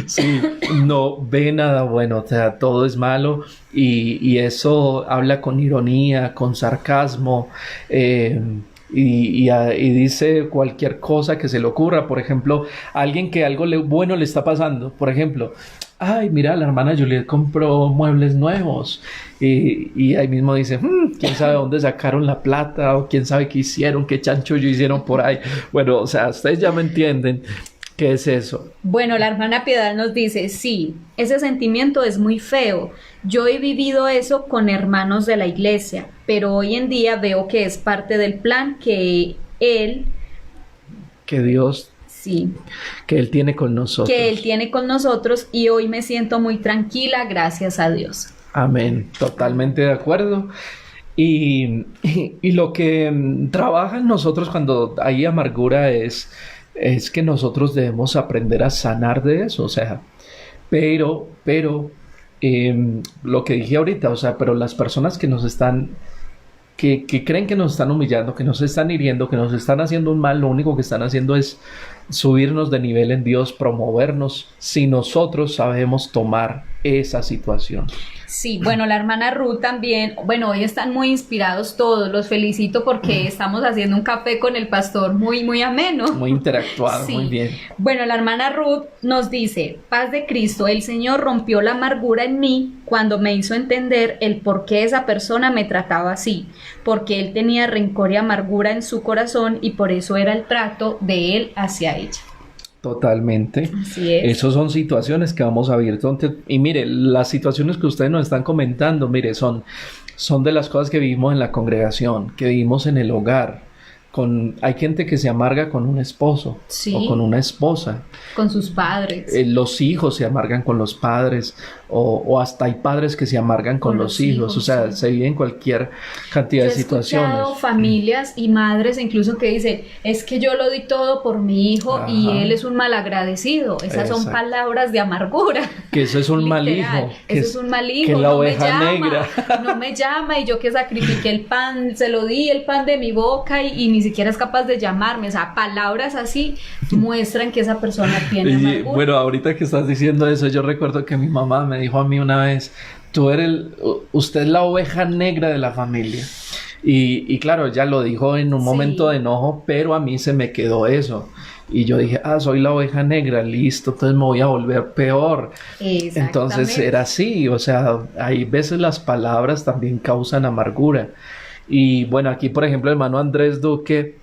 Speaker 2: Sí, no ve nada bueno, o sea, todo es malo y eso habla con ironía, con sarcasmo, y dice cualquier cosa que se le ocurra. Por ejemplo, alguien que algo bueno le está pasando, por ejemplo, ay, mira, la hermana Juliet compró muebles nuevos y ahí mismo dice, quién sabe dónde sacaron la plata o quién sabe qué hicieron, qué chanchullo hicieron por ahí. Bueno, o sea, ustedes ya me entienden. ¿Qué es eso?
Speaker 1: Bueno, la hermana Piedad nos dice, sí, ese sentimiento es muy feo. Yo he vivido eso con hermanos de la iglesia, pero hoy en día veo que es parte del plan que
Speaker 2: Dios,
Speaker 1: sí,
Speaker 2: que Él tiene con nosotros.
Speaker 1: Que Él tiene con nosotros y hoy me siento muy tranquila, gracias a Dios.
Speaker 2: Amén, totalmente de acuerdo. Y lo que trabaja en nosotros cuando hay amargura es que nosotros debemos aprender a sanar de eso, o sea, pero lo que dije ahorita, o sea, pero las personas que nos están, que creen que nos están humillando, que nos están hiriendo, que nos están haciendo un mal, lo único que están haciendo es subirnos de nivel en Dios, promovernos, si nosotros sabemos tomar esa situación.
Speaker 1: Sí, bueno, la hermana Ruth también, bueno, hoy están muy inspirados todos, los felicito porque estamos haciendo un café con el pastor muy, muy ameno.
Speaker 2: Muy interactuado, sí. Muy bien.
Speaker 1: Bueno, la hermana Ruth nos dice, paz de Cristo, el Señor rompió la amargura en mí cuando me hizo entender el por qué esa persona me trataba así, porque él tenía rencor y amargura en su corazón y por eso era el trato de él hacia ella.
Speaker 2: Totalmente.
Speaker 1: Así es.
Speaker 2: Esas son situaciones que vamos a ver. Y mire, las situaciones que ustedes nos están comentando, mire, son de las cosas que vivimos en la congregación, que vivimos en el hogar. Hay gente que se amarga con un esposo, sí, o con una esposa.
Speaker 1: Con sus padres.
Speaker 2: Los hijos se amargan con los padres, o hasta hay padres que se amargan con los hijos. O sea, sí, se vive en cualquier cantidad de situaciones.
Speaker 1: He escuchado familias y madres incluso que dicen, es que yo lo di todo por mi hijo. Ajá. Y él es un malagradecido. Esas son palabras de amargura.
Speaker 2: Que eso es un mal hijo.
Speaker 1: Eso es un mal hijo.
Speaker 2: Que la oveja negra.
Speaker 1: No me llama y yo que sacrifiqué el pan, se lo di el pan de mi boca y ni siquiera es capaz de llamarme. O sea, palabras así muestran que esa persona tiene amargura.
Speaker 2: Bueno, ahorita que estás diciendo eso, yo recuerdo que mi mamá me dijo a mí una vez, usted es la oveja negra de la familia. Y claro, ella lo dijo en un momento de enojo, pero a mí se me quedó eso. Y yo dije, soy la oveja negra, listo, entonces me voy a volver peor. Entonces era así, o sea, hay veces las palabras también causan amargura. Y bueno, aquí por ejemplo el hermano Andrés Duque,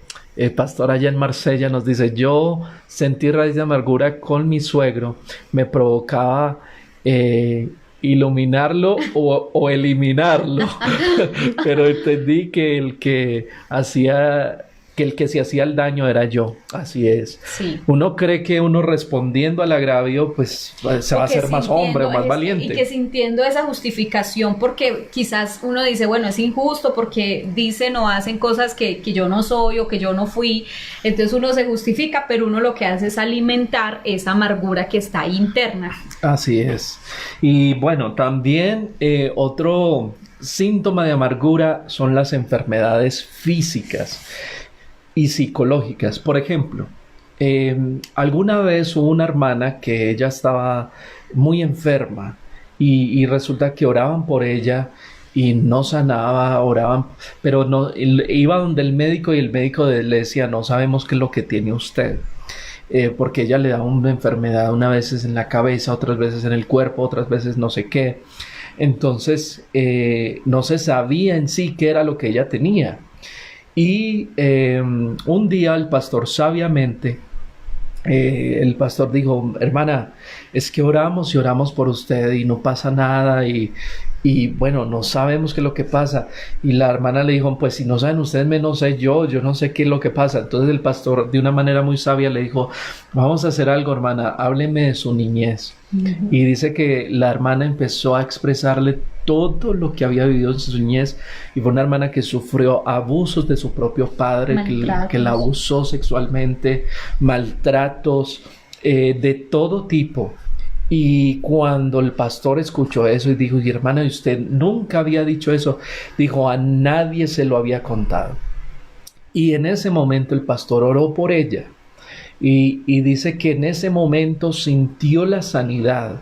Speaker 2: pastor allá en Marsella, nos dice, yo sentí raíz de amargura con mi suegro, me provocaba iluminarlo o eliminarlo, pero entendí que el que se hacía el daño era yo. Así es. Sí. Uno cree que uno respondiendo al agravio pues se va a hacer más hombre o más valiente.
Speaker 1: Y que sintiendo esa justificación, porque quizás uno dice, bueno, es injusto porque dicen o hacen cosas que yo no soy o que yo no fui, entonces uno se justifica, pero uno lo que hace es alimentar esa amargura que está ahí interna.
Speaker 2: Así es. Y bueno, también otro síntoma de amargura son las enfermedades físicas y psicológicas. Por ejemplo, alguna vez hubo una hermana que ella estaba muy enferma y resulta que oraban por ella y no sanaba, oraban, pero no, iba donde el médico y el médico le decía, no sabemos qué es lo que tiene usted. Porque ella le daba una enfermedad, unas veces en la cabeza, otras veces en el cuerpo, otras veces no sé qué. Entonces no se sabía en sí qué era lo que ella tenía. Y un día el pastor sabiamente, el pastor dijo, hermana, es que oramos y oramos por usted y no pasa nada y Y bueno, no sabemos qué es lo que pasa. Y la hermana le dijo, pues si no saben ustedes, menos sé yo no sé qué es lo que pasa. Entonces el pastor, de una manera muy sabia, le dijo, vamos a hacer algo, hermana, hábleme de su niñez. Y dice que la hermana empezó a expresarle todo lo que había vivido en su niñez, y fue una hermana que sufrió abusos de su propio padre, que la abusó sexualmente, maltratos de todo tipo. Y cuando el pastor escuchó eso y dijo, y hermana, usted nunca había dicho eso, dijo, a nadie se lo había contado. Y en ese momento el pastor oró por ella y dice que en ese momento sintió la sanidad.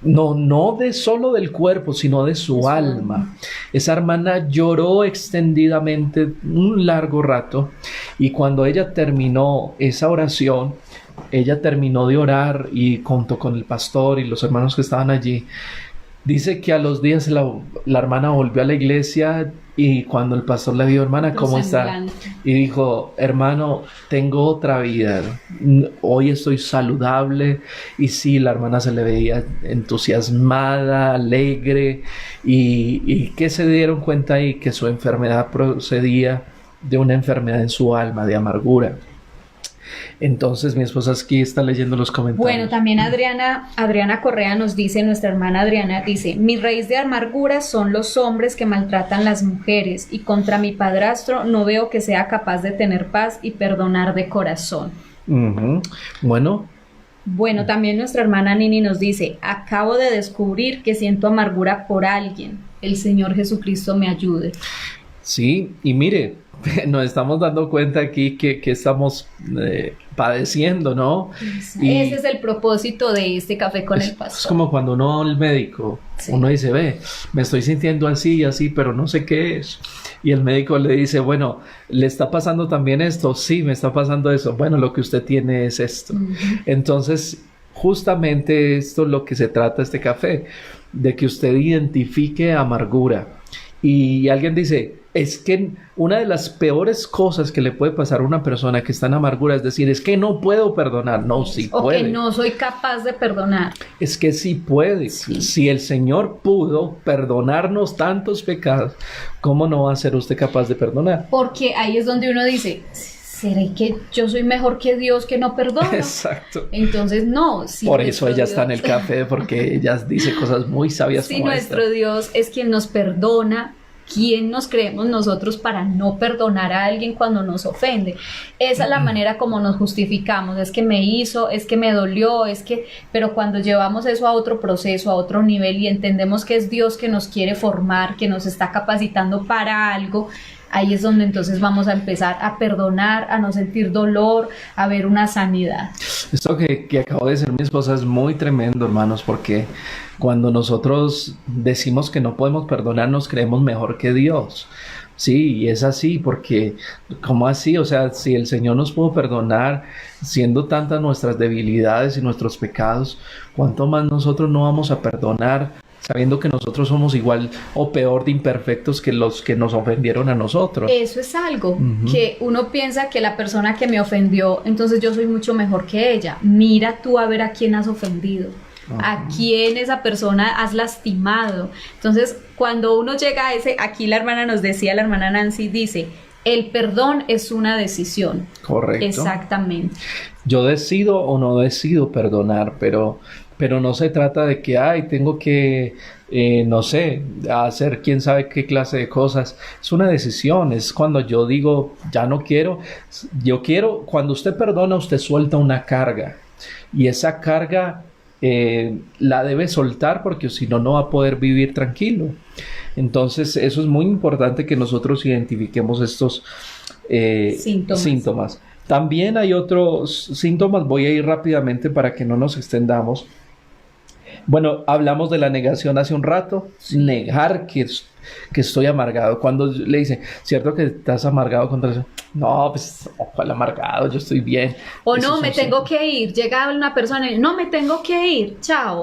Speaker 2: No de solo del cuerpo, sino de su alma. Esa hermana lloró extendidamente un largo rato, y cuando ella terminó esa oración, ella terminó de orar y junto con el pastor y los hermanos que estaban allí, dice que a los días la hermana volvió a la iglesia, y cuando el pastor le dijo, hermana, ¿cómo está? Y dijo, hermano, tengo otra vida, hoy estoy saludable. Y sí, la hermana se le veía entusiasmada, alegre, y que se dieron cuenta ahí que su enfermedad procedía de una enfermedad en su alma, de amargura. Entonces mi esposa aquí está leyendo los comentarios.
Speaker 1: Bueno, también Adriana Correa nos dice, nuestra hermana Adriana dice, mi raíz de amargura son los hombres que maltratan las mujeres, y contra mi padrastro no veo que sea capaz de tener paz y perdonar de corazón. Bueno, también nuestra hermana Nini nos dice, acabo de descubrir que siento amargura por alguien, el Señor Jesucristo me ayude.
Speaker 2: Sí, y mire, nos estamos dando cuenta aquí que estamos padeciendo, ¿no?
Speaker 1: Ese es el propósito de este Café con el Pastor.
Speaker 2: Es como cuando uno va al médico, uno dice, me estoy sintiendo así y así, pero no sé qué es. Y el médico le dice, bueno, ¿le está pasando también esto? Sí, me está pasando eso. Bueno, lo que usted tiene es esto. Entonces, justamente esto es lo que se trata este café, de que usted identifique amargura. Y alguien dice, es que una de las peores cosas que le puede pasar a una persona que está en amargura es decir, es que no puedo perdonar. No, sí puede.
Speaker 1: O que no soy capaz de perdonar.
Speaker 2: Es que sí puede. Sí. Si el Señor pudo perdonarnos tantos pecados, ¿cómo no va a ser usted capaz de perdonar?
Speaker 1: Porque ahí es donde uno dice, ¿será que yo soy mejor que Dios que no perdona?
Speaker 2: Exacto.
Speaker 1: Entonces, no. Si
Speaker 2: por eso ella está en el café, porque ella dice cosas muy sabias.
Speaker 1: Si nuestro Dios es quien nos perdona, ¿quién nos creemos nosotros para no perdonar a alguien cuando nos ofende? Esa es la manera como nos justificamos, es que me hizo, es que me dolió, pero cuando llevamos eso a otro proceso, a otro nivel, y entendemos que es Dios que nos quiere formar, que nos está capacitando para algo, ahí es donde entonces vamos a empezar a perdonar, a no sentir dolor, a ver una sanidad.
Speaker 2: Esto que acabo de decir mi esposa es muy tremendo, hermanos, porque cuando nosotros decimos que no podemos perdonar, nos creemos mejor que Dios. Sí, y es así, porque ¿cómo así? O sea, si el Señor nos pudo perdonar siendo tantas nuestras debilidades y nuestros pecados, ¿cuánto más nosotros no vamos a perdonar sabiendo que nosotros somos igual o peor de imperfectos que los que nos ofendieron a nosotros?
Speaker 1: Eso es algo que uno piensa que la persona que me ofendió, entonces yo soy mucho mejor que ella. Mira tú a ver a quién has ofendido, a quién esa persona has lastimado. Entonces, cuando uno llega a aquí la hermana nos decía, la hermana Nancy dice, el perdón es una decisión.
Speaker 2: Correcto.
Speaker 1: Exactamente.
Speaker 2: Yo decido o no decido perdonar, pero no se trata de que, tengo que, no sé, hacer quién sabe qué clase de cosas. Es una decisión, es cuando yo digo, ya no quiero, yo quiero. Cuando usted perdona, usted suelta una carga, y esa carga la debe soltar, porque si no, no va a poder vivir tranquilo. Entonces, eso es muy importante, que nosotros identifiquemos estos síntomas. También hay otros síntomas, voy a ir rápidamente para que no nos extendamos. Bueno, hablamos de la negación hace un rato. Negar que estoy amargado. Cuando le dicen, ¿cierto que estás amargado contra eso? No, pues, ¿cuál amargado? Yo estoy bien.
Speaker 1: O no, me tengo que ir. Llega una persona y no, me tengo que ir. Chao.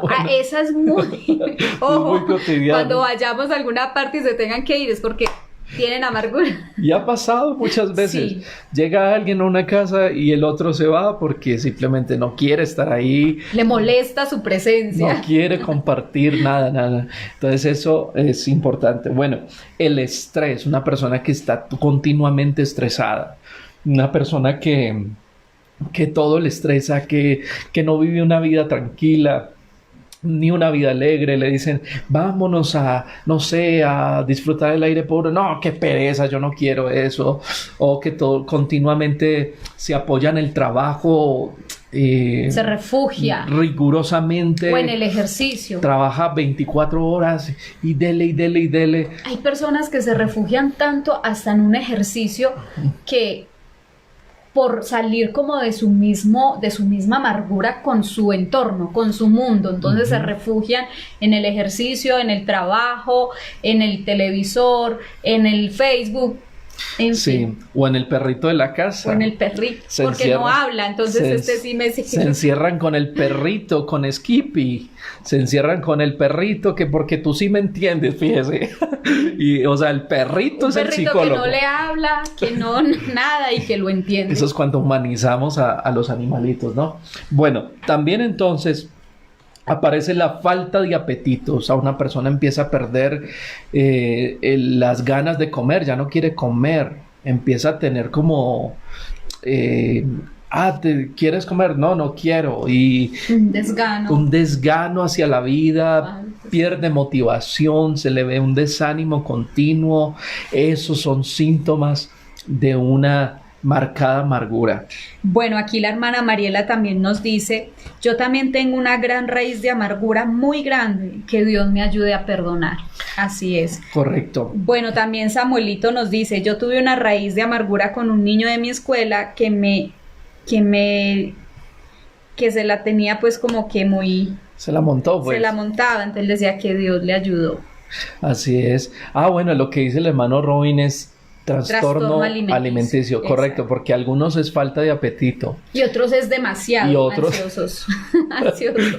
Speaker 1: Bueno. Esa es muy... Ojo,
Speaker 2: muy cotidiano.
Speaker 1: Cuando vayamos a alguna parte y se tengan que ir es porque tienen amargura.
Speaker 2: Y ha pasado muchas veces.
Speaker 1: Sí.
Speaker 2: Llega alguien a una casa y el otro se va porque simplemente no quiere estar ahí.
Speaker 1: Le molesta su presencia.
Speaker 2: No quiere compartir nada. Entonces eso es importante. Bueno, el estrés, una persona que está continuamente estresada, una persona que todo le estresa, que no vive una vida tranquila, ni una vida alegre. Le dicen, vámonos a, no sé, a disfrutar del aire puro. No, qué pereza, yo no quiero eso. O que todo continuamente se apoya en el trabajo.
Speaker 1: Se refugia.
Speaker 2: Rigurosamente.
Speaker 1: O en el ejercicio.
Speaker 2: Trabaja 24 horas y dele.
Speaker 1: Hay personas que se refugian tanto hasta en un ejercicio que por salir como de su misma amargura con su entorno, con su mundo. Entonces se refugian en el ejercicio, en el trabajo, en el televisor, en el Facebook. En fin.
Speaker 2: O en el perrito de la casa.
Speaker 1: O en el perrito, porque no habla, entonces sí me sigue.
Speaker 2: Se encierran con el perrito, con Skippy. Se encierran con el perrito, que porque tú sí me entiendes, fíjese. Y, o sea, el perrito es el psicólogo.
Speaker 1: Que no le habla, que no nada y que lo entiende.
Speaker 2: Eso es cuando humanizamos a los animalitos, ¿no? Bueno, también entonces aparece la falta de apetito. O sea, una persona empieza a perder las ganas de comer, ya no quiere comer, empieza a tener como ¿quieres comer? No quiero. Y un desgano hacia la vida, pierde motivación, se le ve un desánimo continuo. Esos son síntomas de una marcada amargura.
Speaker 1: Bueno, aquí la hermana Mariela también nos dice, yo también tengo una gran raíz de amargura muy grande, que Dios me ayude a perdonar. Así es.
Speaker 2: Correcto.
Speaker 1: Bueno, también Samuelito nos dice, yo tuve una raíz de amargura con un niño de mi escuela que se la tenía pues como que muy...
Speaker 2: Se la montó, pues.
Speaker 1: Se la montaba, entonces decía que Dios le ayudó.
Speaker 2: Así es. Bueno, lo que dice el hermano Robin es trastorno alimenticio, correcto, porque algunos es falta de apetito.
Speaker 1: Y otros es demasiado ansiosos.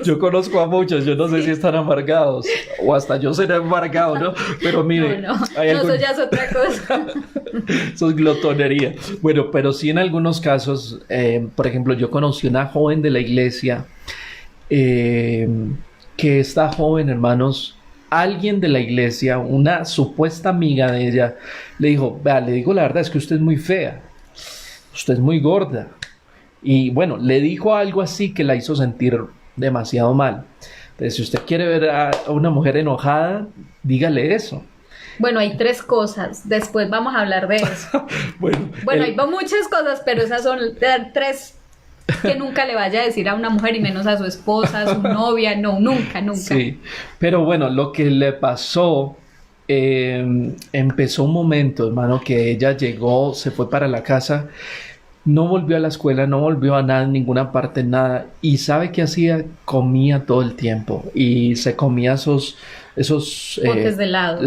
Speaker 2: Yo conozco a muchos, yo no sé si están amargados, o hasta yo seré amargado, ¿no? Pero mire,
Speaker 1: no, eso ya es otra cosa.
Speaker 2: Eso es glotonería. Bueno, pero sí en algunos casos, por ejemplo, yo conocí una joven de la iglesia, que esta joven, hermanos, alguien de la iglesia, una supuesta amiga de ella, le dijo, vea, le digo la verdad, es que usted es muy fea, usted es muy gorda. Y bueno, le dijo algo así que la hizo sentir demasiado mal. Entonces, si usted quiere ver a una mujer enojada, dígale eso.
Speaker 1: Bueno, hay 3 cosas, después vamos a hablar de eso. Bueno, hay muchas cosas, pero esas son 3 que nunca le vaya a decir a una mujer y menos a su esposa, a su novia, no, nunca.
Speaker 2: Sí, pero bueno, lo que le pasó, empezó un momento, hermano, que ella llegó, se fue para la casa, no volvió a la escuela, no volvió a nada, en ninguna parte, nada, y ¿sabe qué hacía? Comía todo el tiempo, y se comía esos
Speaker 1: potes de helado,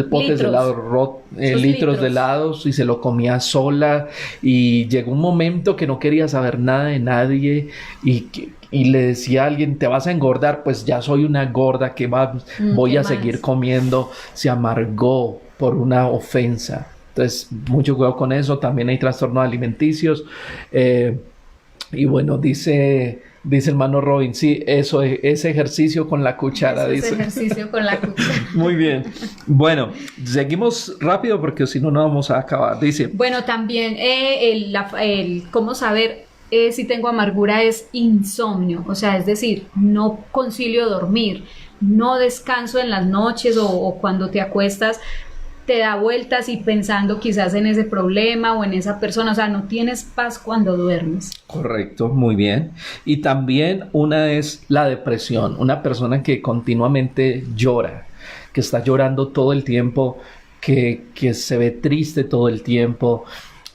Speaker 2: litros de helados, y se lo comía sola, y llegó un momento que no quería saber nada de nadie, y le decía a alguien, te vas a engordar, pues ya soy una gorda, voy a seguir comiendo. Se amargó por una ofensa. Entonces, mucho cuidado con eso. También hay trastornos alimenticios, y bueno, dice hermano Robin, sí, eso es ejercicio con la cuchara, dice.
Speaker 1: Ejercicio con la cuchara.
Speaker 2: Muy bien. Bueno, seguimos rápido porque si no, no vamos a acabar. Dice.
Speaker 1: Bueno, también cómo saber si tengo amargura es insomnio, o sea, es decir, no concilio dormir, no descanso en las noches o cuando te acuestas te da vueltas y pensando quizás en ese problema o en esa persona, o sea, no tienes paz cuando duermes.
Speaker 2: Correcto, muy bien. Y también una es la depresión, una persona que continuamente llora, que está llorando todo el tiempo, que se ve triste todo el tiempo.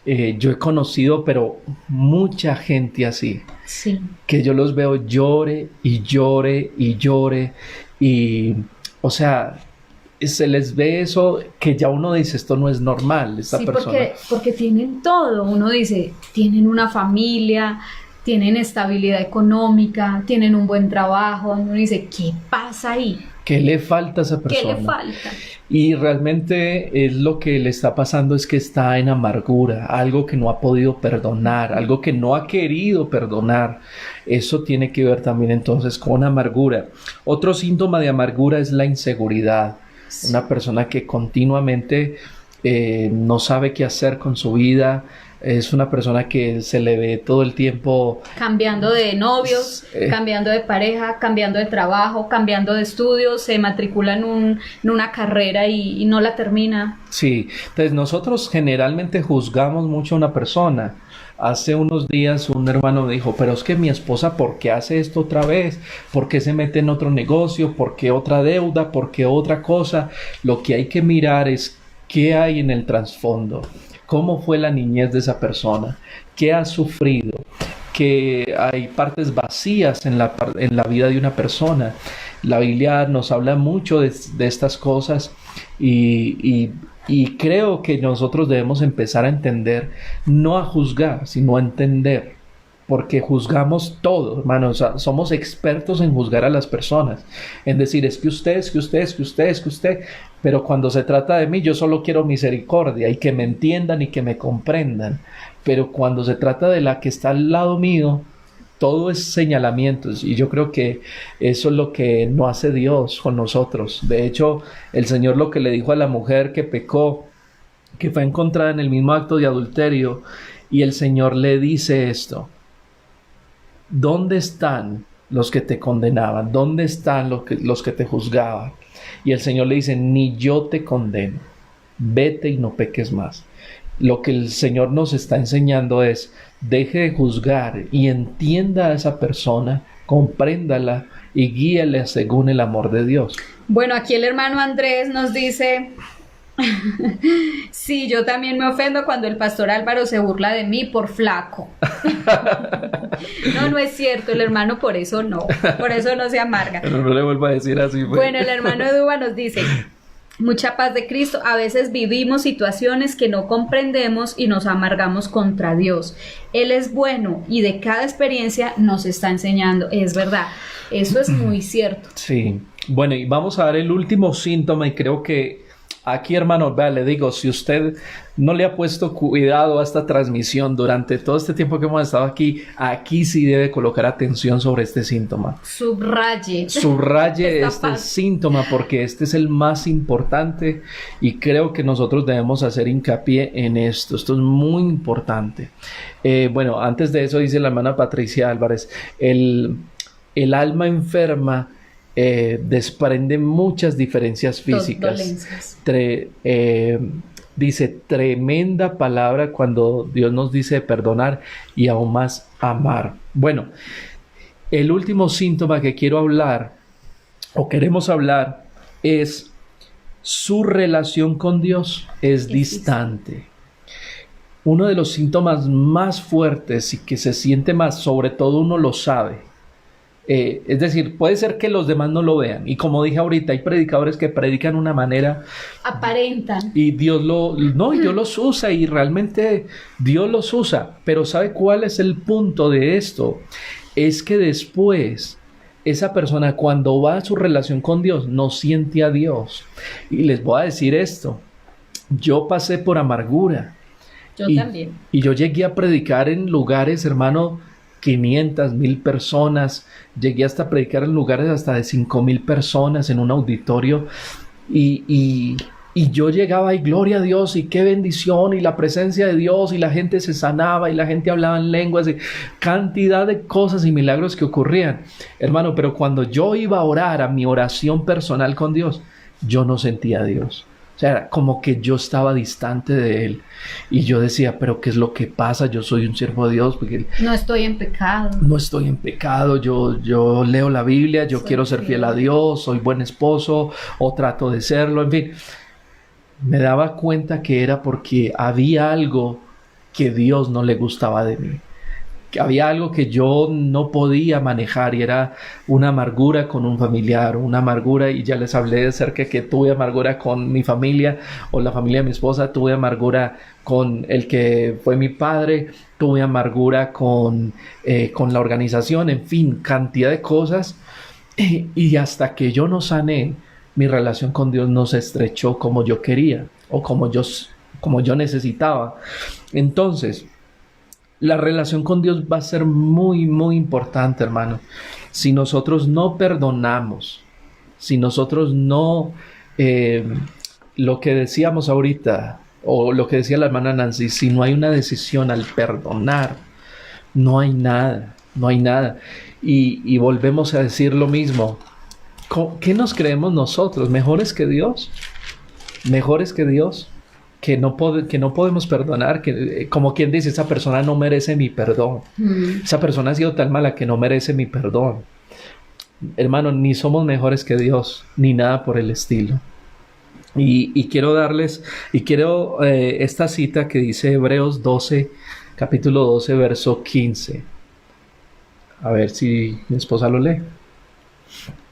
Speaker 2: Yo he conocido, pero mucha gente así,
Speaker 1: sí,
Speaker 2: que yo los veo llore, y, o sea, se les ve eso que ya uno dice, esto no es normal, esta persona.
Speaker 1: Porque tienen todo, uno dice, tienen una familia, tienen estabilidad económica, tienen un buen trabajo, uno dice, ¿qué pasa ahí?
Speaker 2: ¿Qué le falta a esa
Speaker 1: ¿Qué
Speaker 2: persona?
Speaker 1: le falta?
Speaker 2: Y realmente es lo que le está pasando, es que está en amargura, algo que no ha podido perdonar, algo que no ha querido perdonar. Eso tiene que ver también entonces con amargura. Otro síntoma de amargura es la inseguridad. Una persona que continuamente no sabe qué hacer con su vida. Es una persona que se le ve todo el tiempo
Speaker 1: cambiando de novios, cambiando de pareja, cambiando de trabajo, cambiando de estudios, se matricula en una carrera y no la termina.
Speaker 2: Sí, entonces nosotros generalmente juzgamos mucho a una persona. Hace unos días un hermano me dijo, pero es que mi esposa, ¿por qué hace esto otra vez? ¿Por qué se mete en otro negocio? ¿Por qué otra deuda? ¿Por qué otra cosa? Lo que hay que mirar es qué hay en el trasfondo. ¿Cómo fue la niñez de esa persona? ¿Qué ha sufrido? Que hay partes vacías en la vida de una persona. La Biblia nos habla mucho de estas cosas y creo que nosotros debemos empezar a entender, no a juzgar, sino a entender. Porque juzgamos todo, hermanos. O sea, somos expertos en juzgar a las personas. En decir, es que usted. Pero cuando se trata de mí, yo solo quiero misericordia y que me entiendan y que me comprendan. Pero cuando se trata de la que está al lado mío, todo es señalamientos. Y yo creo que eso es lo que no hace Dios con nosotros. De hecho, el Señor lo que le dijo a la mujer que pecó, que fue encontrada en el mismo acto de adulterio, y el Señor le dice esto: ¿dónde están los que te condenaban? ¿Dónde están los que te juzgaban? Y el Señor le dice, ni yo te condeno, vete y no peques más. Lo que el Señor nos está enseñando es, deje de juzgar y entienda a esa persona, compréndala y guíela según el amor de Dios.
Speaker 1: Bueno, aquí el hermano Andrés nos dice... Sí, yo también me ofendo cuando el pastor Álvaro se burla de mí por flaco. No es cierto, el hermano por eso no se amarga.
Speaker 2: Pero no le vuelvo a decir así. Pues.
Speaker 1: Bueno, el hermano Eduba nos dice, mucha paz de Cristo, a veces vivimos situaciones que no comprendemos y nos amargamos contra Dios. Él es bueno y de cada experiencia nos está enseñando, es verdad, eso es muy cierto.
Speaker 2: Sí, bueno, y vamos a dar el último síntoma y creo que aquí, hermano, vea, le digo, si usted no le ha puesto cuidado a esta transmisión durante todo este tiempo que hemos estado aquí sí debe colocar atención sobre este síntoma. Subraye este síntoma porque este es el más importante y creo que nosotros debemos hacer hincapié en esto. Esto es muy importante. Bueno, antes de eso dice la hermana Patricia Álvarez, el alma enferma desprende muchas diferencias físicas. Dice tremenda palabra cuando Dios nos dice perdonar y aún más amar. Bueno, el último síntoma que quiero hablar o queremos hablar es su relación con Dios es distante. Uno de los síntomas más fuertes y que se siente más, sobre todo uno lo sabe. Es decir, puede ser que los demás no lo vean. Y como dije ahorita, hay predicadores que predican de una manera...
Speaker 1: aparentan.
Speaker 2: Y Dios Dios los usa y realmente Dios los usa. Pero ¿sabe cuál es el punto de esto? Es que después esa persona cuando va a su relación con Dios no siente a Dios. Y les voy a decir esto. Yo pasé por amargura.
Speaker 1: Yo también.
Speaker 2: Y yo llegué a predicar en lugares, hermano, 500, 1000 personas, llegué hasta a predicar en lugares hasta de 5000 personas en un auditorio y yo llegaba y gloria a Dios y qué bendición y la presencia de Dios y la gente se sanaba y la gente hablaba en lenguas y cantidad de cosas y milagros que ocurrían, hermano, pero cuando yo iba a orar a mi oración personal con Dios, yo no sentía a Dios. O sea, era como que yo estaba distante de Él. Y yo decía, pero ¿qué es lo que pasa? Yo soy un siervo de Dios. Porque
Speaker 1: no estoy en pecado.
Speaker 2: No estoy en pecado. Yo leo la Biblia. Yo quiero ser fiel a Dios. Soy buen esposo. O trato de serlo. En fin. Me daba cuenta que era porque había algo que Dios no le gustaba de mí. Que había algo que yo no podía manejar y era una amargura con un familiar, una amargura, y ya les hablé de cerca que tuve amargura con mi familia o la familia de mi esposa, tuve amargura con el que fue mi padre, tuve amargura con la organización, en fin, cantidad de cosas. Y hasta que yo no sané, mi relación con Dios no se estrechó como yo quería o como yo necesitaba. Entonces, la relación con Dios va a ser muy, muy importante, hermano. Si nosotros no perdonamos, si nosotros no, lo que decíamos ahorita, o lo que decía la hermana Nancy, si no hay una decisión al perdonar, no hay nada, no hay nada. Y volvemos a decir lo mismo. ¿Qué nos creemos nosotros? ¿Mejores que Dios? ¿Mejores que Dios? Que no podemos perdonar, que como quien dice, esa persona no merece mi perdón. Esa persona ha sido tan mala que no merece mi perdón. Hermano, ni somos mejores que Dios, ni nada por el estilo. Y quiero darles, esta cita que dice Hebreos 12, capítulo 12, verso 15. A ver si mi esposa lo lee.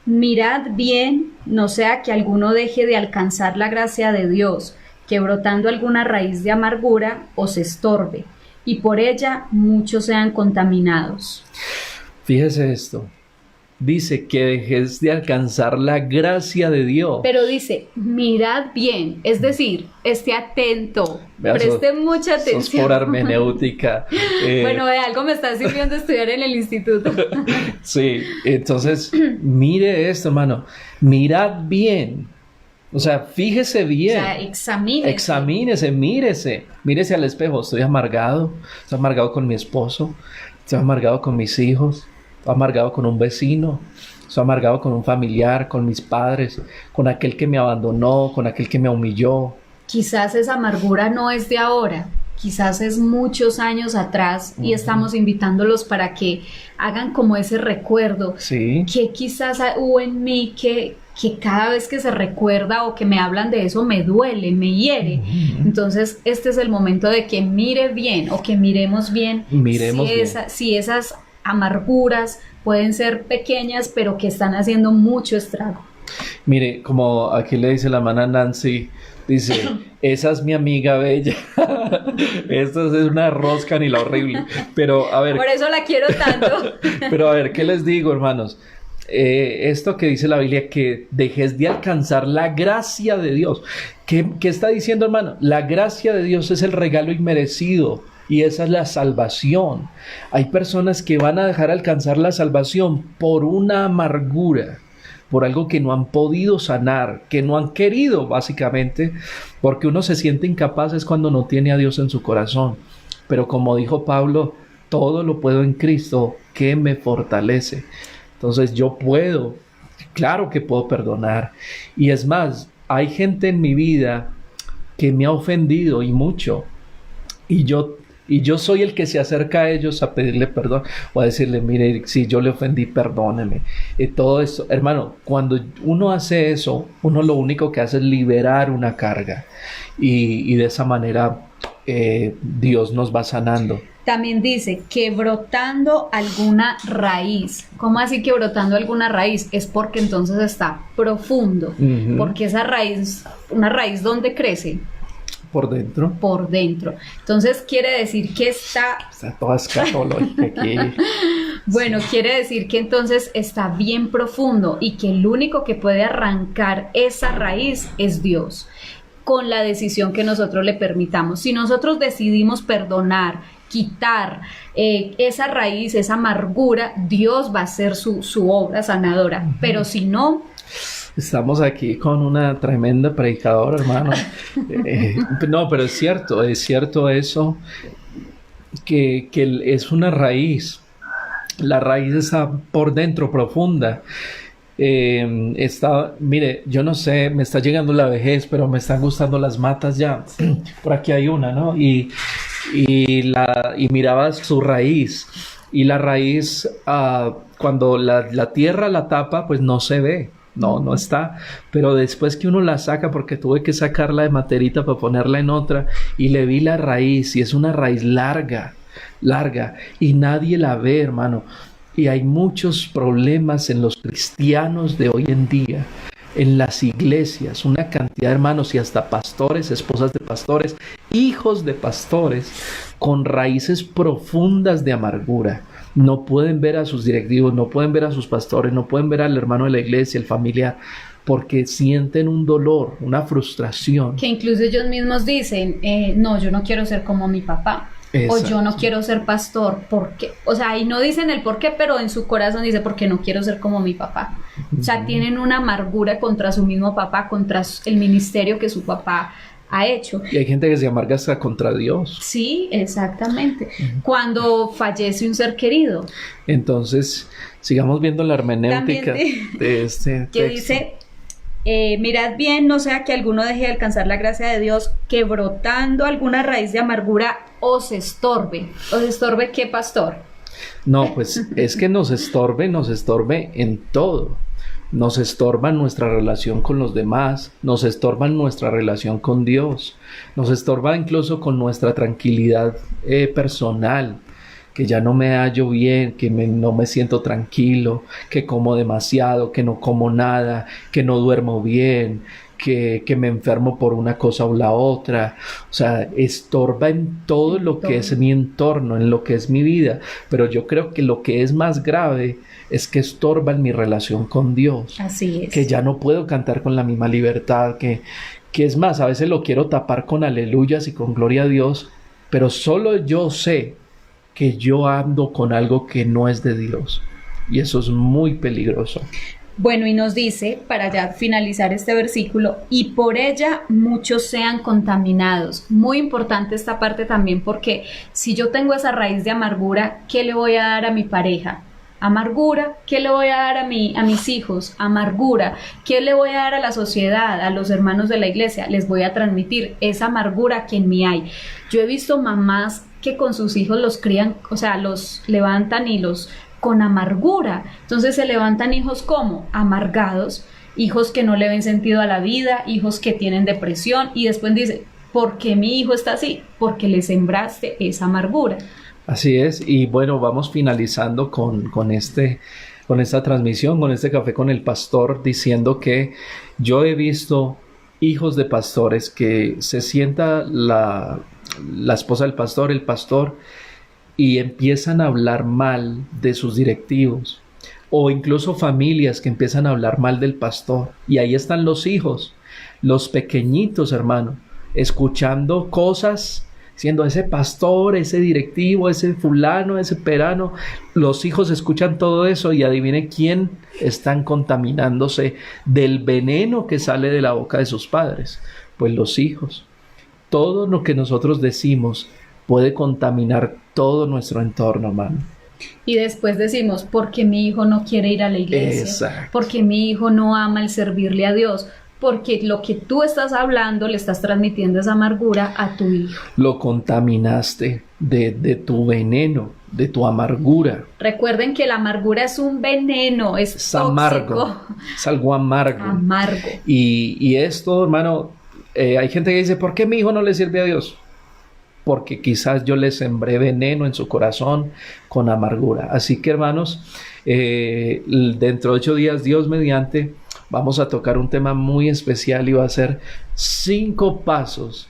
Speaker 1: Mirad bien, no sea que alguno deje de alcanzar la gracia de Dios, que brotando alguna raíz de amargura os estorbe, y por ella muchos sean contaminados.
Speaker 2: Fíjese esto. Dice que dejes de alcanzar la gracia de Dios.
Speaker 1: Pero dice, mirad bien, es decir, esté atento, preste mucha atención.
Speaker 2: Sos por hermenéutica.
Speaker 1: Bueno, de algo me está sirviendo estudiar en el instituto.
Speaker 2: Sí, entonces, mire esto, hermano. Mirad bien. O sea, fíjese bien.
Speaker 1: O sea,
Speaker 2: examínese, mírese al espejo. Estoy amargado con mi esposo, estoy amargado con mis hijos, estoy amargado con un vecino, estoy amargado con un familiar, con mis padres, con aquel que me abandonó, con aquel que me humilló.
Speaker 1: Quizás esa amargura no es de ahora, quizás es muchos años atrás y estamos invitándolos para que hagan como ese recuerdo.
Speaker 2: Sí.
Speaker 1: Que quizás hubo en mí que cada vez que se recuerda o que me hablan de eso me duele, me hiere. Entonces este es el momento de que mire bien o que miremos bien, si esas amarguras pueden ser pequeñas pero que están haciendo mucho estrago.
Speaker 2: Mire, como aquí le dice la hermana Nancy, dice, esa es mi amiga bella. Esta es una rosca ni la horrible. Pero a ver.
Speaker 1: Por eso la quiero tanto.
Speaker 2: Pero a ver, ¿qué les digo, hermanos? Esto que dice la Biblia, que dejes de alcanzar la gracia de Dios. ¿Qué está diciendo, hermano? La gracia de Dios es el regalo inmerecido y esa es la salvación. Hay personas que van a dejar alcanzar la salvación por una amargura, por algo que no han podido sanar, que no han querido, básicamente, porque uno se siente incapaz es cuando no tiene a Dios en su corazón. Pero como dijo Pablo, todo lo puedo en Cristo que me fortalece. Entonces yo puedo, claro que puedo perdonar. Y es más, hay gente en mi vida que me ha ofendido y mucho. Y yo soy el que se acerca a ellos a pedirle perdón o a decirle, mire, si yo le ofendí, perdóneme. Todo eso, hermano, cuando uno hace eso, uno lo único que hace es liberar una carga. Y de esa manera Dios nos va sanando.
Speaker 1: También dice que brotando alguna raíz. ¿Cómo así que brotando alguna raíz? Es porque entonces está profundo. Porque esa raíz, una raíz, ¿dónde crece?
Speaker 2: Por dentro.
Speaker 1: Por dentro. Entonces quiere decir que está
Speaker 2: toda escatológica aquí.
Speaker 1: Bueno, quiere decir que entonces está bien profundo y que el único que puede arrancar esa raíz es Dios, con la decisión que nosotros le permitamos. Si nosotros decidimos perdonar, quitar esa raíz, esa amargura, Dios va a hacer su obra sanadora. Pero si no...
Speaker 2: Estamos aquí con una tremenda predicadora, hermano. No, pero es cierto eso, que es una raíz. La raíz está por dentro, profunda. Mire, yo no sé, me está llegando la vejez, pero me están gustando las matas ya. Por aquí hay una, ¿no? Y miraba su raíz. Y la raíz, cuando la tierra la tapa, pues no se ve. No está, pero después que uno la saca, porque tuve que sacarla de materita para ponerla en otra, y le vi la raíz, y es una raíz larga, y nadie la ve, hermano. Y hay muchos problemas en los cristianos de hoy en día, en las iglesias, una cantidad de hermanos y hasta pastores, esposas de pastores, hijos de pastores, con raíces profundas de amargura. no pueden ver a sus directivos, no pueden ver a sus pastores, no pueden ver al hermano de la iglesia, el familiar, porque sienten un dolor, una frustración.
Speaker 1: Que incluso ellos mismos dicen, no, yo no quiero ser como mi papá. Exacto. O yo no quiero ser pastor, ¿por qué? O sea, y no dicen el por qué, pero en su corazón dice, porque no quiero ser como mi papá. O sea, tienen una amargura contra su mismo papá, contra el ministerio que su papá ha hecho.
Speaker 2: Y hay gente que se amarga hasta contra Dios.
Speaker 1: Sí, exactamente. Cuando fallece un ser querido.
Speaker 2: Entonces, sigamos viendo la hermenéutica de este
Speaker 1: que
Speaker 2: texto.
Speaker 1: Dice, mirad bien, no sea que alguno deje de alcanzar la gracia de Dios, que brotando alguna raíz de amargura os estorbe. ¿Os estorbe qué, pastor?
Speaker 2: No, pues es que nos estorbe en todo. Nos estorba nuestra relación con los demás, nos estorba nuestra relación con Dios, nos estorba incluso con nuestra tranquilidad personal, que ya no me hallo bien, que no me siento tranquilo, que como demasiado, que no como nada, que no duermo bien, que me enfermo por una cosa o la otra. O sea, estorba en todo lo que es mi entorno, en lo que es mi vida. Pero yo creo que lo que es más grave es que estorba en mi relación con Dios.
Speaker 1: Así es.
Speaker 2: Que ya no puedo cantar con la misma libertad, que es más, a veces lo quiero tapar con aleluyas y con gloria a Dios, pero solo yo sé que yo ando con algo que no es de Dios. Y eso es muy peligroso.
Speaker 1: Bueno, y nos dice, para ya finalizar este versículo, y por ella muchos sean contaminados. Muy importante esta parte también, porque si yo tengo esa raíz de amargura, ¿qué le voy a dar a mi pareja? Amargura. ¿Qué le voy a dar a mis hijos? Amargura. ¿Qué le voy a dar a la sociedad, a los hermanos de la iglesia? Les voy a transmitir esa amargura que en mí hay. Yo he visto mamás que con sus hijos los crían, o sea, los levantan y los con amargura. Entonces se levantan hijos como amargados, hijos que no le ven sentido a la vida, hijos que tienen depresión, y después dice, ¿por qué mi hijo está así? Porque le sembraste esa amargura.
Speaker 2: Así es, y bueno, vamos finalizando con esta transmisión, con este café con el pastor, diciendo que yo he visto hijos de pastores que se sienta la esposa del pastor, el pastor, y empiezan a hablar mal de sus directivos, o incluso familias que empiezan a hablar mal del pastor, y ahí están los hijos, los pequeñitos, hermano, escuchando cosas, siendo ese pastor, ese directivo, ese fulano, ese perano. Los hijos escuchan todo eso y adivine quién están contaminándose del veneno que sale de la boca de sus padres. Pues los hijos. Todo lo que nosotros decimos puede contaminar todo nuestro entorno, hermano.
Speaker 1: Y después decimos, porque mi hijo no quiere ir a la iglesia,
Speaker 2: exacto,
Speaker 1: porque mi hijo no ama el servirle a Dios, porque lo que tú estás hablando le estás transmitiendo esa amargura a tu hijo.
Speaker 2: Lo contaminaste de tu veneno, de tu amargura.
Speaker 1: Recuerden que la amargura es un veneno, es tóxico.
Speaker 2: Amargo, es algo amargo.
Speaker 1: Amargo.
Speaker 2: Y esto, hermano, hay gente que dice, ¿por qué mi hijo no le sirve a Dios? Porque quizás yo le sembré veneno en su corazón con amargura. Así que, hermanos, dentro de 8 días, Dios mediante, vamos a tocar un tema muy especial y va a ser 5 pasos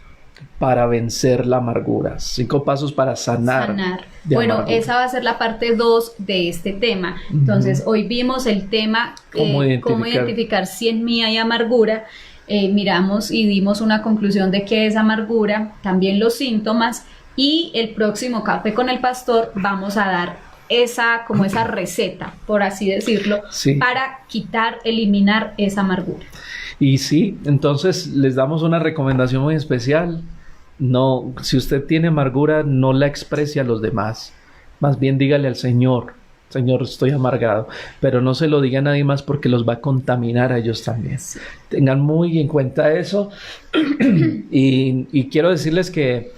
Speaker 2: para vencer la amargura, 5 pasos para sanar.
Speaker 1: Bueno,
Speaker 2: amargura.
Speaker 1: Esa va a ser la parte 2 de este tema. Entonces, hoy vimos el tema, cómo identificar si en mí hay amargura. Miramos y dimos una conclusión de qué es amargura, también los síntomas, y el próximo café con el pastor vamos a dar esa receta, por así decirlo,
Speaker 2: sí,
Speaker 1: para eliminar esa amargura.
Speaker 2: Y sí, entonces les damos una recomendación muy especial. No, si usted tiene amargura, no la exprese a los demás. Más bien dígale al Señor, Señor, estoy amargado, pero no se lo diga a nadie más porque los va a contaminar a ellos también. Sí. Tengan muy en cuenta eso. y quiero decirles que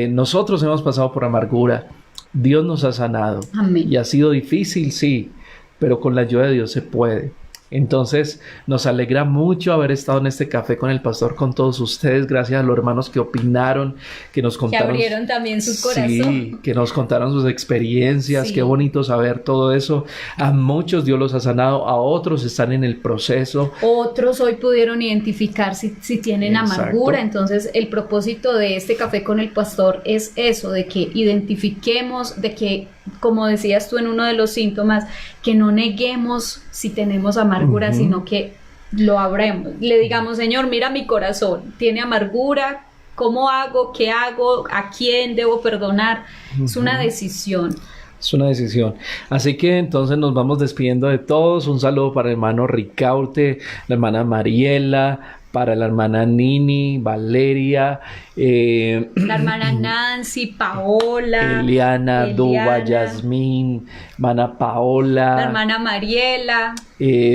Speaker 2: nosotros hemos pasado por amargura. Dios nos ha sanado.
Speaker 1: Amén.
Speaker 2: Y ha sido difícil, sí, pero con la ayuda de Dios se puede. Entonces, nos alegra mucho haber estado en este café con el pastor, con todos ustedes. Gracias a los hermanos que opinaron, que nos contaron.
Speaker 1: Que abrieron también su corazón.
Speaker 2: Sí, que nos contaron sus experiencias. Sí. Qué bonito saber todo eso. A muchos Dios los ha sanado, a otros están en el proceso.
Speaker 1: Otros hoy pudieron identificar si tienen amargura. Entonces, el propósito de este café con el pastor es eso, de que identifiquemos, de que como decías tú en uno de los síntomas, que no neguemos si tenemos amargura, sino que lo abremos, le digamos, Señor, mira mi corazón, tiene amargura, ¿cómo hago? ¿Qué hago? ¿A quién debo perdonar? Es una decisión.
Speaker 2: Es una decisión. Así que entonces nos vamos despidiendo de todos. Un saludo para el hermano Ricaurte, la hermana Mariela, para la hermana Nini, Valeria,
Speaker 1: la hermana Nancy, Paola,
Speaker 2: Eliana, Duba, Yasmín, hermana Paola,
Speaker 1: la hermana Mariela,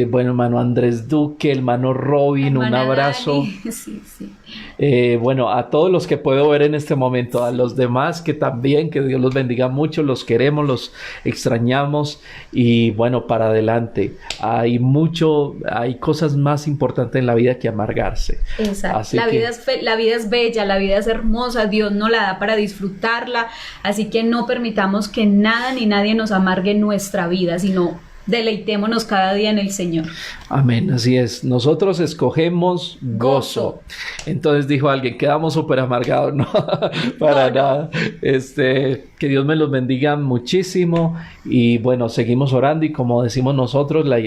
Speaker 2: bueno, hermano Andrés Duque, hermano Robin, un abrazo.
Speaker 1: Sí, sí.
Speaker 2: Bueno, a todos los que puedo ver en este momento, a los demás que también, que Dios los bendiga mucho, los queremos, los extrañamos y bueno, para adelante. Hay cosas más importantes en la vida que amargarse.
Speaker 1: Exacto. La vida es bella, la vida es hermosa, Dios nos la da para disfrutarla, así que no permitamos que nada ni nadie nos amargue nuestra vida, sino deleitémonos cada día en el Señor.
Speaker 2: Amén, así es. Nosotros escogemos gozo. Entonces dijo alguien, quedamos súper amargados. No, para nada. Que Dios me los bendiga muchísimo. Y bueno, seguimos orando y como decimos nosotros, la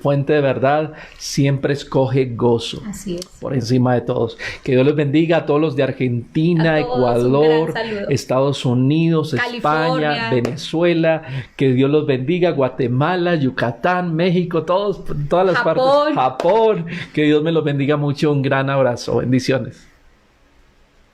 Speaker 2: fuente de verdad siempre escoge gozo.
Speaker 1: Así es.
Speaker 2: Por encima de todos. Que Dios les bendiga a todos los de Argentina, Ecuador, Estados Unidos,
Speaker 1: California,
Speaker 2: España, Venezuela. Que Dios los bendiga, Guatemala, Yucatán, México, todas las partes. Japón. Que Dios me los bendiga mucho. Un gran abrazo. Bendiciones.